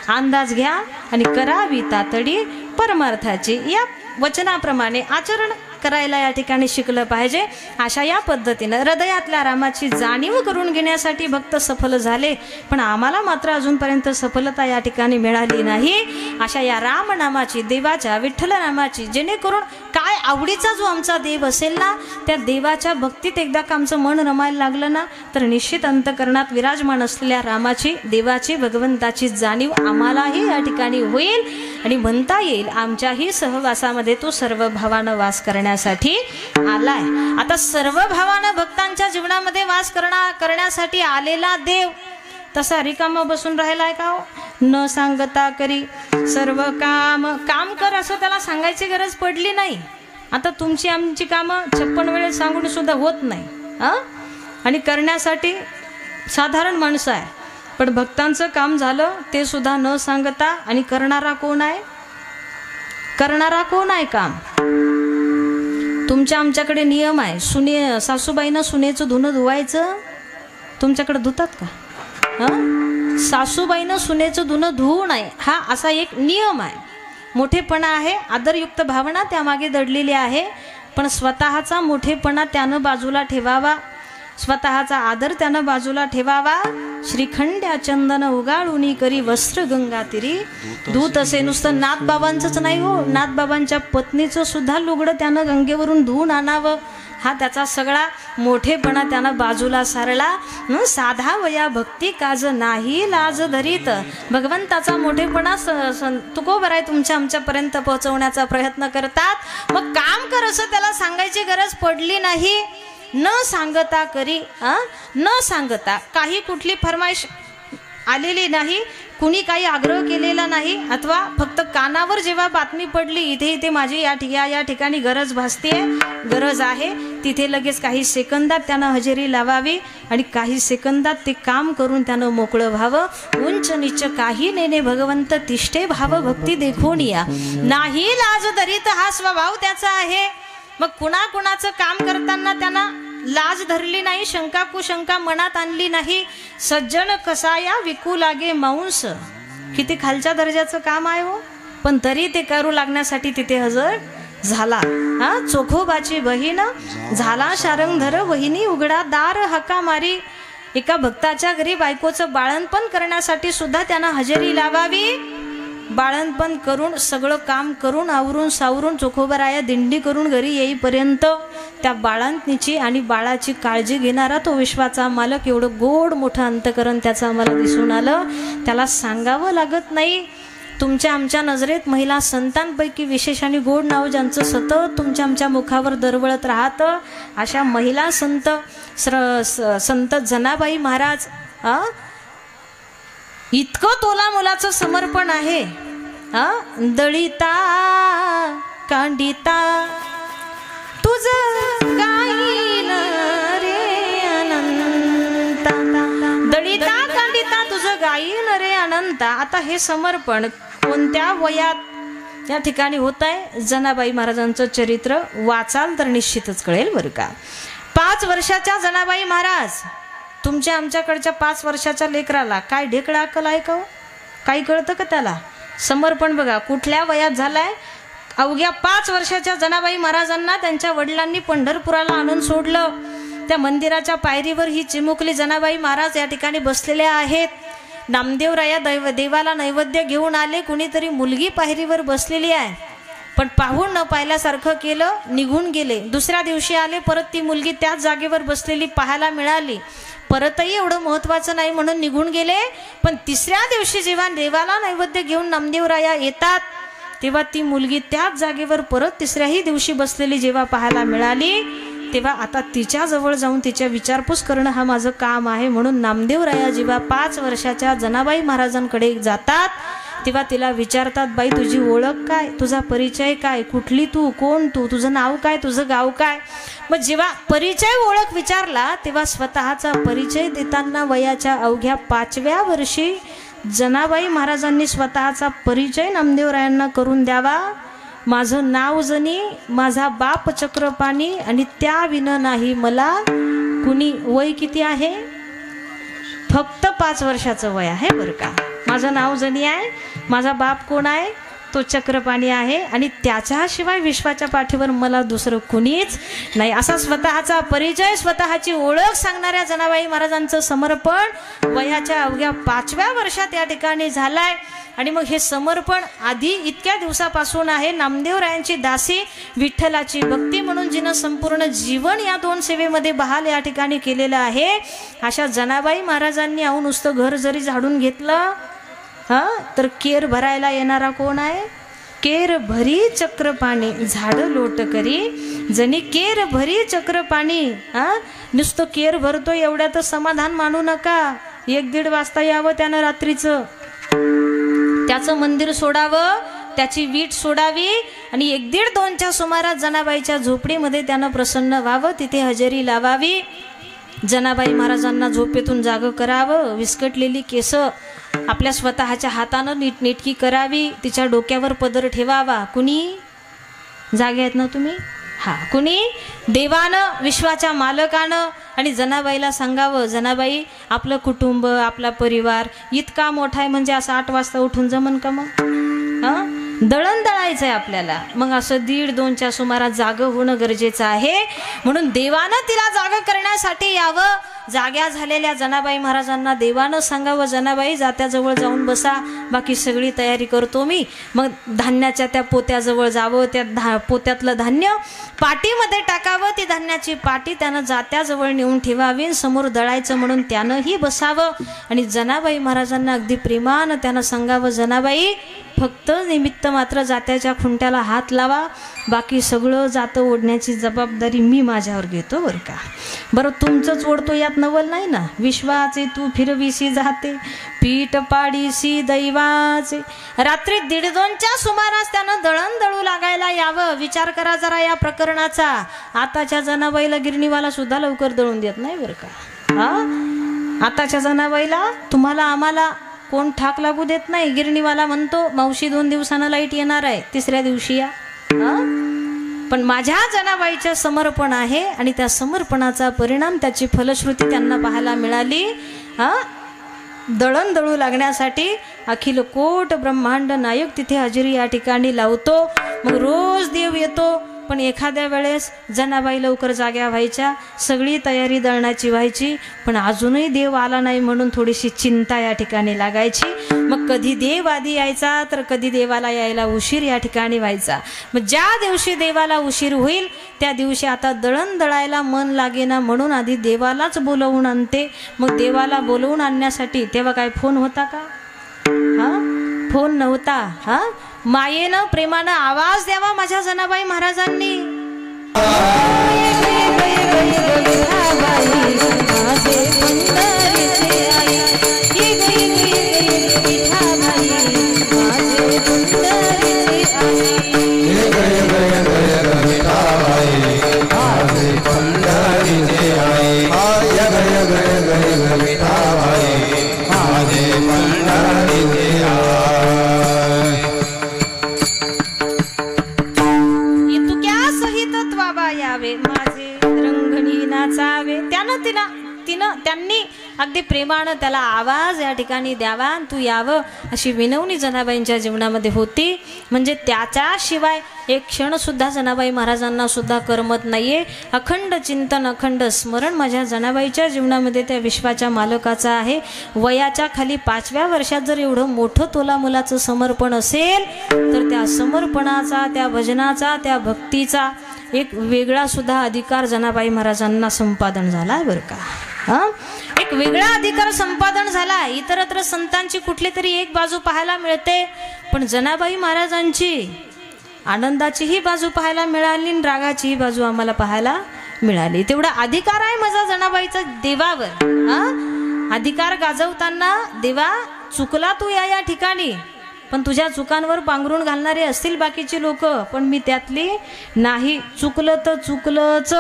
अंदाज घ्या आणि करावी तातडी परमार्थाची. या वचनाप्रमाणे आचरण करायला या ठिकाणी शिकलं पाहिजे. अशा या पद्धतीनं हृदयातल्या रामाची जाणीव करून घेण्यासाठी भक्त सफल झाले. पण आम्हाला मात्र अजूनपर्यंत सफलता या ठिकाणी मिळाली नाही. अशा या रामनामाची, देवाच्या विठ्ठल नामाची, जेणेकरून काय आवडीचा जो आमचा देव असेल ना, त्या देवाच्या भक्तीत एकदा का आमचं मन रमायला लागलं ना, तर निश्चित अंतकरणात विराजमान असलेल्या रामाची, देवाची, भगवंताची जाणीव आम्हालाही या ठिकाणी होईल. आणि म्हणता येईल आमच्याही सहवासामध्ये तो सर्व भावानं वास करण्यासाठी आलाय. आता सर्व भावानं भक्तांच्या जीवनामध्ये वास करण्यासाठी आलेला देव तसा रिकामा बसून राहिलाय का हो? न सांगता करी सर्व काम कर असं त्याला सांगायची गरज पडली नाही. आता तुमची आमची कामं 56 वेळेस सांगून सुद्धा होत नाही. आणि करण्यासाठी साधारण माणसं आहे, पण भक्तांचं काम झालं ते सुद्धा न सांगता. आणि करणारा कोण आहे? करणारा कोण आहे काम? तुमच्या आमच्याकडे नियम आहे, सासूबाईनं सुनेचं धुणं धुवायचं. तुमच्याकडे धुतात का? सासूबाईनं सुनेचं धुणं धुवू नये, हा असा एक नियम आहे. मोठेपणा आहे, आदरयुक्त भावना त्यामागे दडलेली आहे. पण स्वतःचा मोठेपणा त्यानं बाजूला ठेवावा, स्वतःचा आदर त्यानं बाजूला ठेवावा. श्रीखंड्या चंदन उगाळुनी करी वस्त्र गंगा तिरी. दूत असे नुसतं नाथबाबांचंच नाही हो, नाथबाबांच्या पत्नीचं सुद्धा लुगडं त्यानं गंगेवरून धुवून आणावं. हा त्याचा सगळा मोठेपणा त्यानं बाजूला सारला. साधा वया भक्ती काज नाही लाज धरीत. भगवंताचा मोठेपणा तुकोबर आहे तुमच्या आमच्यापर्यंत पोहोचवण्याचा प्रयत्न करतात. मग काम कर असं त्याला सांगायची गरज पडली नाही. न सांगता करी, न सांगता काही कुठली फरमाईश आलेली नाही, कुणी काही आग्रह केलेला नाही. अथवा फक्त कानावर जेव्हा बातमी पडली इथे माझी या ठिकाणी गरज भासतेय, गरज आहे, तिथे लगेच काही सेकंदात त्यानं हजेरी लावावी आणि काही सेकंदात ते काम करून त्यानं मोकळं व्हावं. उंच नीच काही नेणे भगवंत तिष्ठे भाव भक्ती देखून या. नाही लाज धरीत हा स्वभाव त्याचा आहे. मग कुणाचं काम करताना त्यांना लाज धरली नाही, शंका कुशंका मनात आणली नाही. सज्जन कसाया विकू लागे मांस. किती खालच्या दर्जाचं काम आहे हो, पण तरी ते करू लागण्यासाठी तिथे हजर झाला. चोखोबाची बहीण झाला शारंगधर, वहिनी उघडा दार हका मारी. एका भक्ताच्या घरी बायकोचं बाळणपण करण्यासाठी सुद्धा त्यानं हजेरी लावावी. बाळणपण करून सगळं काम करून आवरून सावरून चोखोबराया दिंडी करून घरी येईपर्यंत त्या बाळंतनीची आणि बाळाची काळजी घेणारा तो विश्वाचा मालक, एवढं गोड मोठं अंतकरण त्याचं आम्हाला दिसून आलं. त्याला सांगावं लागत नाही. तुमच्या आमच्या नजरेत महिला संतांपैकी विशेष आणि गोड नाव ज्यांचं सतत तुमच्या आमच्या मुखावर दरवळत राहतं अशा महिला संत जनाबाई महाराज. इतकं तोला मुलाचं समर्पण आहे. दळिता कांडिता तुझं गाईन रे अनंता, दळिता कांडिता तुझं गाईन रे अनंता. आता हे समर्पण कोणत्या वयात या ठिकाणी होत आहे? जनाबाई महाराजांचं चरित्र वाचाल तर निश्चितच कळेल बरं का. 5 वर्षाच्या जनाबाई महाराज, तुमच्या आमच्याकडच्या 5 वर्षाच्या लेकराला काय ढेकळा अक्कल आहे का हो? काही कळतं का त्याला? समर्पण बघा कुठल्या वयात झालाय. अवघ्या 5 वर्षाच्या जनाबाई महाराजांना त्यांच्या वडिलांनी पंढरपुराला आणून सोडलं. त्या मंदिराच्या पायरीवर ही चिमुकली जनाबाई महाराज या ठिकाणी बसलेल्या आहेत. नामदेवराया देवाला नैवेद्य घेऊन आले. कुणीतरी मुलगी पायरीवर बसलेली आहे, पण पाहून न पाहिल्यासारखं केलं, निघून गेले. दुसऱ्या दिवशी आले, परत ती मुलगी त्याच जागेवर बसलेली पाहायला मिळाली. परतही एवढं महत्त्वाचं नाही म्हणून निघून गेले. पण तिसऱ्या दिवशी जेव्हा देवाला नैवेद्य घेऊन नामदेवराया येतात तेव्हा ती मुलगी त्याच जागेवर परत तिसऱ्याही दिवशी बसलेली जेव्हा पाहायला मिळाली, तेव्हा आता तिच्याजवळ जाऊन तिच्या विचारपूस करणं हा माझं काम आहे. म्हणून नामदेवराया जेव्हा 5 वर्षाच्या जनाबाई महाराजांकडे जातात तेव्हा तिला विचारतात, बाई तुझी ओळख काय, तुझा परिचय काय, कुठली तू, कोण तू, तुझं नाव काय, तुझं गाव काय. मग जेव्हा परिचय ओळख विचारला तेव्हा स्वतःचा परिचय देताना वयाच्या अवघ्या 5व्या वर्षी जनाबाई महाराजांनी स्वतःचा परिचय नामदेवरायांना करून द्यावा. माझं नाव जनी, माझा बाप चक्रपाणी आणि त्या विन नाही मला कुणी. वय किती आहे? फक्त 5 वर्षाचं वय आहे बरं का. माझं नाव जनी आहे, माझा बाप कोण आहे, तो चक्रपाणी आहे आणि त्याच्याशिवाय विश्वाच्या पाठीवर मला दुसरं कुणीच नाही. असा स्वतःचा परिचय, स्वतःची ओळख सांगणाऱ्या जनाबाई महाराजांचं समर्पण वयाच्या अवघ्या 5व्या वर्षात या ठिकाणी झालाय. आणि मग हे समर्पण आधी इतक्या दिवसापासून आहे. नामदेवरायांची दासी, विठ्ठलाची भक्ती म्हणून जिनं संपूर्ण जीवन या 2 सेवेमध्ये बहाल या ठिकाणी केलेलं आहे. अशा जनाबाई महाराजांनी अहो नुसतं घर जरी झाडून घेतलं तर केर भरायला येणारा कोण आहे? केर भरी चक्रपाणी झाड लोट करी, जनी केर भरी चक्रपाणी. नुसतं केर भरतो एवढ्यात समाधान मानू नका. 1-1:30 वाजता यावं त्यानं रात्रीचं, त्याचं मंदिर सोडावं, त्याची वीट सोडावी आणि 1-1:30-2च्या सुमारास जनाबाईच्या झोपडीमध्ये त्यानं प्रसन्न व्हावं, तिथे हजेरी लावावी. जनाबाई महाराजांना झोपेतून जागं करावं. विस्कटलेली केस आपल्या स्वतःच्या हातानं नीटनेटकी करावी. तिच्या डोक्यावर पदर ठेवावा. कुणी जागे आहेत ना तुम्ही? कुणी? देवानं, विश्वाच्या मालकानं. आणि जनाबाईला सांगावं, जनाबाई आपलं कुटुंब, आपला परिवार इतका मोठा आहे म्हणजे असं 8 वाजता उठून जमन का मग? दळण दळायचं आहे आपल्याला. मग असं 1:30-2च्या सुमारास जागं होणं गरजेचं आहे. म्हणून देवानं तिला जागं करण्यासाठी यावं. जाग्या झालेल्या जनाबाई महाराजांना देवानं सांगावं, जनाबाई जात्याजवळ जाऊन बसा, बाकी सगळी तयारी करतो मी. मग धान्याच्या त्या पोत्याजवळ जावं, त्या पोत्यातलं धान्य पाटीमध्ये टाकावं. ती धान्याची पाटी त्यानं जात्याजवळ नेऊन ठेवावी. समोर दळायचं म्हणून त्यानंही बसावं. आणि जनाबाई महाराजांना अगदी प्रेमानं त्यानं सांगावं, जनाबाई फक्त निमित्त मात्र जात्याच्या खुंट्याला हात लावा, बाकी सगळं जातं ओढण्याची जबाबदारी मी माझ्यावर घेतो बरं का. बरं तुमचंच ओढतो यात नवल नाही ना. विश्वाचे तू फिरविसी जाते, पीठ पाडीसी दैवाचे. रात्री 1:30-2च्या सुमारास त्यानं दळण दळू लागायला यावं. विचार करा जरा या प्रकरणाचा. आताच्या जनाबाईला गिरणीवाला सुद्धा लवकर दळून देत नाही बरं का. आताच्या जनाबाईला तुम्हाला आम्हाला कोण ठाक लागू देत नाही. गिरणीवाला म्हणतो मावशी 2 दिवसानं लाईट येणार आहे, 3ऱ्या दिवशी या. पण माझ्या जनाबाईचं समर्पण आहे आणि त्या समर्पणाचा परिणाम, त्याची फलश्रुती त्यांना पाहायला मिळाली. दळण दळू लागण्यासाठी अखिल कोट ब्रह्मांड नायक तिथे हजेरी या ठिकाणी लावतो. मग रोज देव येतो, पण एखाद्या वेळेस जनाबाई लवकर जाग्या व्हायच्या, सगळी तयारी दळणाची व्हायची, पण अजूनही देव आला नाही म्हणून थोडीशी चिंता या ठिकाणी लागायची. मग कधी देव आधी यायचा तर कधी देवाला यायला उशीर या ठिकाणी व्हायचा. मग ज्या दिवशी देवाला उशीर होईल त्या दिवशी आता दळण दळायला मन लागेना म्हणून आधी देवालाच बोलवून आणते. मग देवाला बोलवून आणण्यासाठी तेव्हा काय फोन होता का? फोन नव्हता. मायेनं प्रेमानं आवाज द्यावा माझ्या जनाबाई महाराजांनी. माझे रंगणी नाचावे. त्यांनी अगदी प्रेमानं त्याला आवाज या ठिकाणी द्यावा, तू यावं अशी विनवणी जनाबाईंच्या जीवनामध्ये होती. म्हणजे त्याच्याशिवाय एक क्षण सुद्धा जनाबाई महाराजांना सुद्धा करमत नाहीये. अखंड चिंतन अखंड स्मरण माझ्या जनाबाईच्या जीवनामध्ये त्या विश्वाच्या मालकाचा आहे. वयाच्या खाली 5व्या वर्षात जर एवढं मोठं तोला मुलाचं समर्पण असेल तर त्या समर्पणाचा, त्या भजनाचा, त्या भक्तीचा एक वेगळा सुद्धा अधिकार जनाबाई महाराजांना संपादन झाला बरं का. एक वेगळा अधिकार संपादन झाला. इतरत्र संतांची कुठली तरी एक बाजू पाहायला मिळते, पण जनाबाई महाराजांची आनंदाचीही बाजू पाहायला मिळाली आणि रागाचीही बाजू आम्हाला पाहायला मिळाली. तेवढा अधिकार आहे माझा जनाबाईचा देवावर. अधिकार गाजवताना देवा चुकला तू या ठिकाणी, पण तुझ्या चुकांवर पांघरून घालणारे असतील बाकीचे लोक, पण मी त्यातली नाही. चुकलं तर चुकलंच.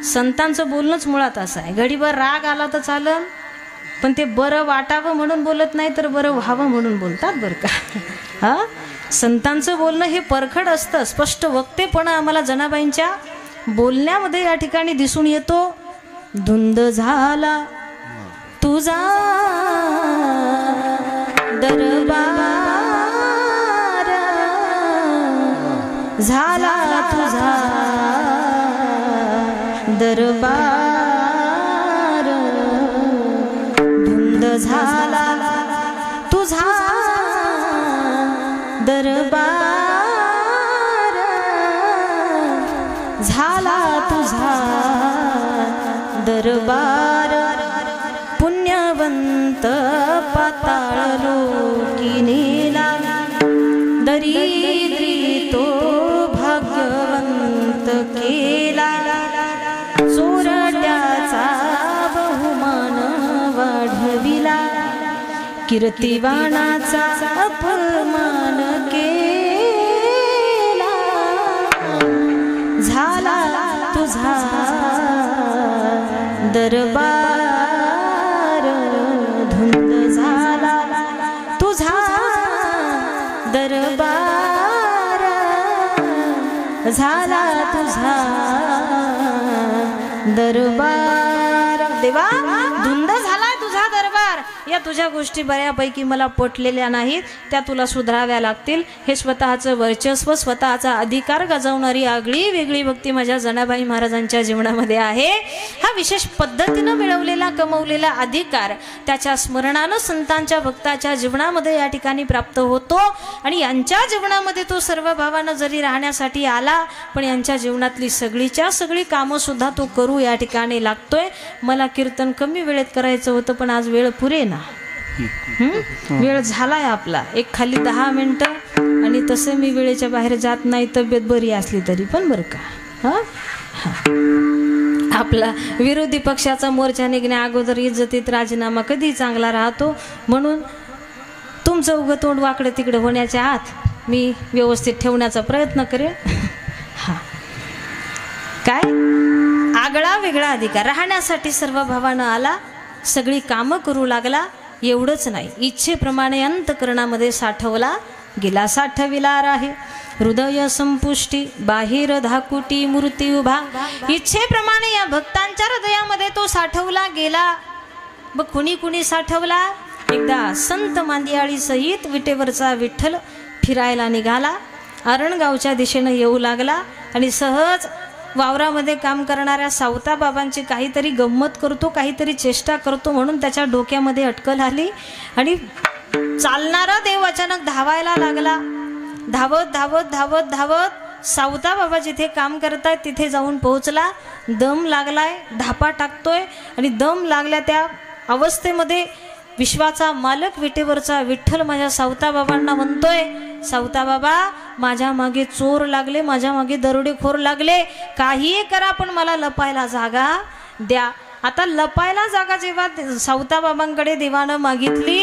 संतांचं बोलणंच मुळात असं आहे. घडीभर राग आला तर चालन, पण ते बरं वाटावं म्हणून बोलत नाही तर बरं व्हावं म्हणून बोलतात बरं का. संतांचं बोलणं हे परखड असतं, स्पष्ट वक्तेपणा आम्हाला जनाबाईंच्या बोलण्यामध्ये या ठिकाणी दिसून येतो. धुंद झाला तुझा दरबार, झाला तुझा दरबार, धुंद झाला तुझा दरबार, झाला तुझा दरबार. पुण्यवंत पाताळ लोकी नेला, दरिद्री तो भाग्यवंत केला. चोरट्याचा बहुमान वाढविला, कीर्तिवानाचा अपमान केला. झाला तुझा दरबार, धुंद झाला तुझा दरबार, झाला तुझा दरबार. देवा धुंद झाला तुझा दरबार. या तुझ्या गोष्टी बऱ्यापैकी मला पटलेल्या नाहीत, त्या तुला सुधाराव्या लागतील. हे स्वतःचं वर्चस्व, स्वतःचा अधिकार गाजवणारी आगळी वेगळी भक्ती माझ्या जनाबाई महाराजांच्या जीवनामध्ये आहे. हा विशेष पद्धतीनं मिळवलेला कमवलेला अधिकार त्याच्या स्मरणानं संतांच्या भक्ताच्या जीवनामध्ये या ठिकाणी प्राप्त होतो. आणि यांच्या जीवनामध्ये तो सर्व भावानं जरी राहण्यासाठी आला, पण यांच्या जीवनातली सगळीच्या सगळी कामं सुद्धा तो करू या ठिकाणी लागतोय. मला कीर्तन कमी वेळेत करायचं होतं, पण आज वेळ पुरे ना. वेळ झालाय आपला, एक खाली 10 मिनिटं. आणि तसं मी वेळेच्या बाहेर जात नाही, तब्येत बरी असली तरी पण बरं का. आपला विरोधी पक्षाचा मोर्चा निघण्या अगोदर इज्जतीत राजीनामा कधी चांगला राहतो. म्हणून तुमचं उगं तोंड वाकडं तिकडं होण्याच्या आत मी व्यवस्थित ठेवण्याचा प्रयत्न करेन. काय आगळा वेगळा अधिकार राहण्यासाठी सर्व भावानं आला, सगळी कामं करू लागला. एवढंच नाही, इच्छेप्रमाणे अंतकरणामध्ये साठवला गेला. साठविला राहे हृदय संपुष्टी, बाहेर धाकुटी मूर्ती उभा. इच्छेप्रमाणे या भक्तांच्या हृदयामध्ये तो साठवला गेला. बघ कुणी कुणी साठवला. एकदा संत मांदियाळी सहित विटेवरचा विठ्ठल फिरायला निघाला आरणगावच्या दिशेनं येऊ लागला आणि सहज वावरामध्ये काम करणाऱ्या सावता बाबांची काहीतरी गंमत करतो, काहीतरी चेष्टा करतो म्हणून त्याच्या डोक्यामध्ये अटकल आली आणि चालणारा देव अचानक धावायला लागला. धावत धावत धावत धावत सावता बाबा जिथे काम करतायत तिथे जाऊन पोहोचला. दम लागलाय, धापा टाकतोय आणि दम लागल्या त्या अवस्थेमध्ये विश्वाचा मालक विटेवरचा विठ्ठल माझ्या सावता बाबांना म्हणतोय, सावता बाबा माझ्या मागे चोर लागले, माझ्या मागे दरोडेखोर लागले, काहीही करा पण मला लपायला जागा द्या. आता लपायला जागा जेव्हा सावता बाबांकडे देवानं मागितली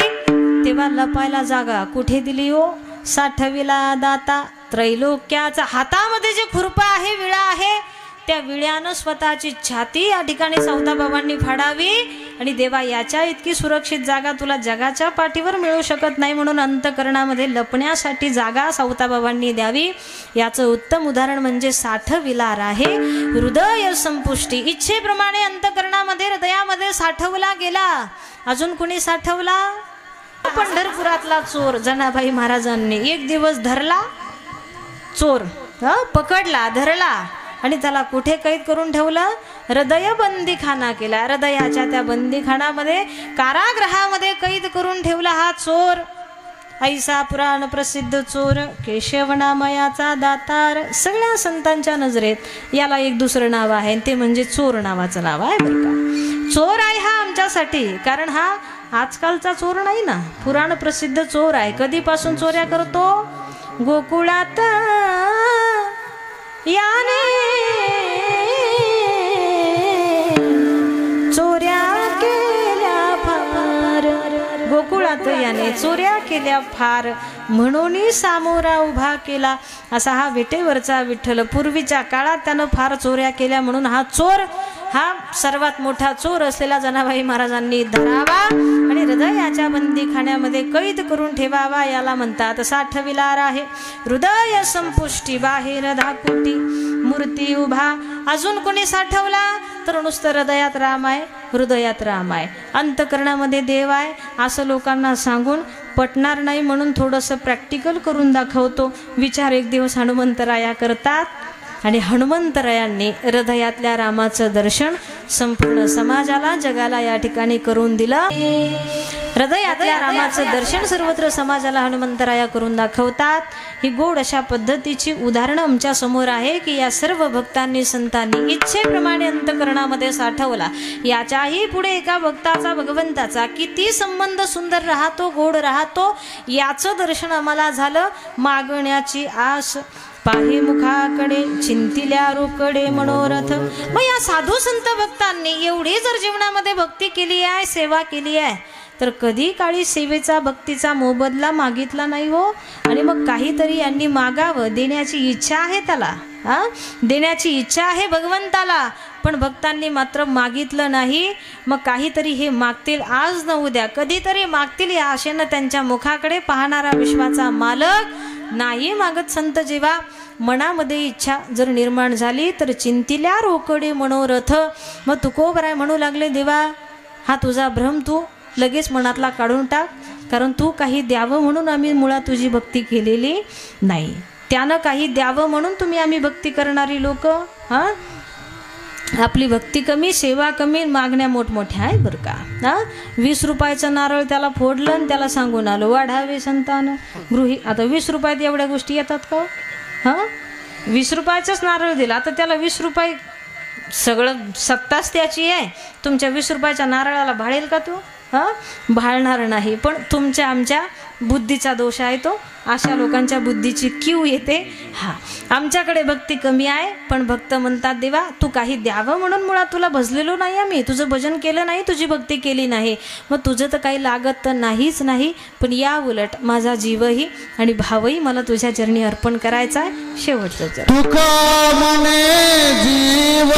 तेव्हा लपायला जागा कुठे दिली हो? साठविला दाता त्रैलोक्याचा. हातामध्ये जे खुरपा आहे, विळा आहे, त्या विळ्यानं स्वतःची छाती या ठिकाणी सावता बाबांनी फाडावी आणि देवा याच्या इतकी सुरक्षित जागा तुला जगाच्या पाठीवर मिळू शकत नाही म्हणून अंतकरणामध्ये लपण्यासाठी जागा सावता बाबांनी द्यावी. याचं उत्तम उदाहरण म्हणजे साठविलार आहे. हृदय संपुष्टी इच्छेप्रमाणे अंतकरणामध्ये हृदयामध्ये साठवला गेला. अजून कुणी साठवला? पंढरपुरातला चोर जनाबाई महाराजांनी एक दिवस धरला, चोर पकडला, धरला आणि त्याला कुठे कैद करून ठेवलं? हृदय बंदीखाना केला. हृदयाच्या त्या बंदीखानामध्ये कारागृहामध्ये कैद करून ठेवला हा चोर. ऐसा पुराण प्रसिद्ध चोर केशवनामयाचा दातार. सगळ्या संतांच्या नजरेत याला एक दुसरं नाव आहे ते म्हणजे चोर नावाचं नाव आहे बरं का. चोर आहे हा आमच्यासाठी, कारण हा आजकालचा चोर नाही ना, पुराण प्रसिद्ध चोर आहे. कधीपासून चोऱ्या करतो? गोकुळात याने चोऱ्या केल्या फार, गोकुळात याने चोऱ्या केल्या फार, म्हणून सामोरा उभा केला. असा हा विटेवरचा विठ्ठल. पूर्वीच्या काळात त्यानं फार चोऱ्या केल्या म्हणून हा चोर, हा सर्वात मोठा चोर असलेला जनाबाई महाराजांनी धरावा आणि हृदयाच्या बंदीखान्यामध्ये कैद करून ठेवावा. याला म्हणतात साठविलार आहे. हृदय संपुष्टी बाहेर धाकुटी मूर्ती उभा. अजून कोणी साठवला तर नुसतं हृदयात राम आहे, हृदयात राम आहे, अंतकरणामध्ये देव आहे असं लोकांना सांगून पटणार नाही म्हणून थोडंसं प्रॅक्टिकल करून दाखवतो. विचार एक दिवस हनुमंतराया करतात आणि हनुमंतरायांनी हृदयातल्या रामाचं दर्शन संपूर्ण समाजाला, जगाला या ठिकाणी करून दिलं. हृदयातल्या रामाचं दर्शन सर्वत्र समाजाला हनुमंतराया करून दाखवतात. ही गोड अशा पद्धतीची उदाहरणं आमच्या समोर आहे की या सर्व भक्तांनी संतांनी इच्छेप्रमाणे अंतकरणामध्ये साठवला. याच्याही पुढे एका भक्ताचा भगवंताचा किती संबंध सुंदर राहतो, गोड राहतो, याचं दर्शन आम्हाला झालं. मागण्याची आस पाहे मुखाकडे चिंतिल्या रोकडे मनोरथ. मग या साधू संत भक्तांनी एवढी जर जीवनामध्ये भक्ती केली आहे, सेवा केली आहे, तर कधी काळी सेवेचा भक्तीचा मोबदला मागितला नाही हो. आणि मग काहीतरी यांनी मागावं, देण्याची इच्छा आहे त्याला, देण्याची इच्छा आहे भगवंताला, पण भक्तांनी मात्र मागितलं नाही. मग काहीतरी हे मागतील आज न उद्या, कधीतरी मागतील या आशेनं त्यांच्या मुखाकडे पाहणारा विश्वाचा मालक नाही मागत. संत जेव्हा मनामध्ये इच्छा जर निर्माण झाली तर चिंतिल्या रोकडे मनोरथ. मग तुकोबराय म्हणू लागले, देवा हा तुझा भ्रम तू लगेच मनातला काढून टाक, कारण तू काही द्यावं म्हणून आम्ही मुळात तुझी भक्ती केलेली नाही. त्यानं काही द्यावं म्हणून तुम्ही आम्ही भक्ती करणारी लोक, आपली भक्ती कमी, सेवा कमी, मागण्या मोठमोठ्या आहे बरं का. 20 रुपयाचं नारळ त्याला फोडलं आणि त्याला सांगून आलो वाढावे संतान गृही. आता 20 रुपयात एवढ्या गोष्टी येतात का? 20 रुपयाचंच नारळ दिला, आता त्याला 20 रुपये सगळं सत्ताच त्याची आहे. तुमच्या 20 रुपयाच्या नारळाला भाळेल का तू? भाळणार नाही. पण तुमच्या आमच्या बुद्धीचा दोष आहे तो. अशा लोकांच्या बुद्धीची कीव येते. आमच्याकडे भक्ती कमी आहे, पण भक्त म्हणतात देवा तू काही द्यावं म्हणून मुळात तुला भजलेलो नाही आम्ही, तुझं भजन केलं नाही, तुझी भक्ती केली नाही, मग तुझं तर काही लागत तर नाहीच नाही, पण या उलट माझा जीवही आणि भावही मला तुझ्या चरणी अर्पण करायचा आहे. शेवटचं
तुका मने जीव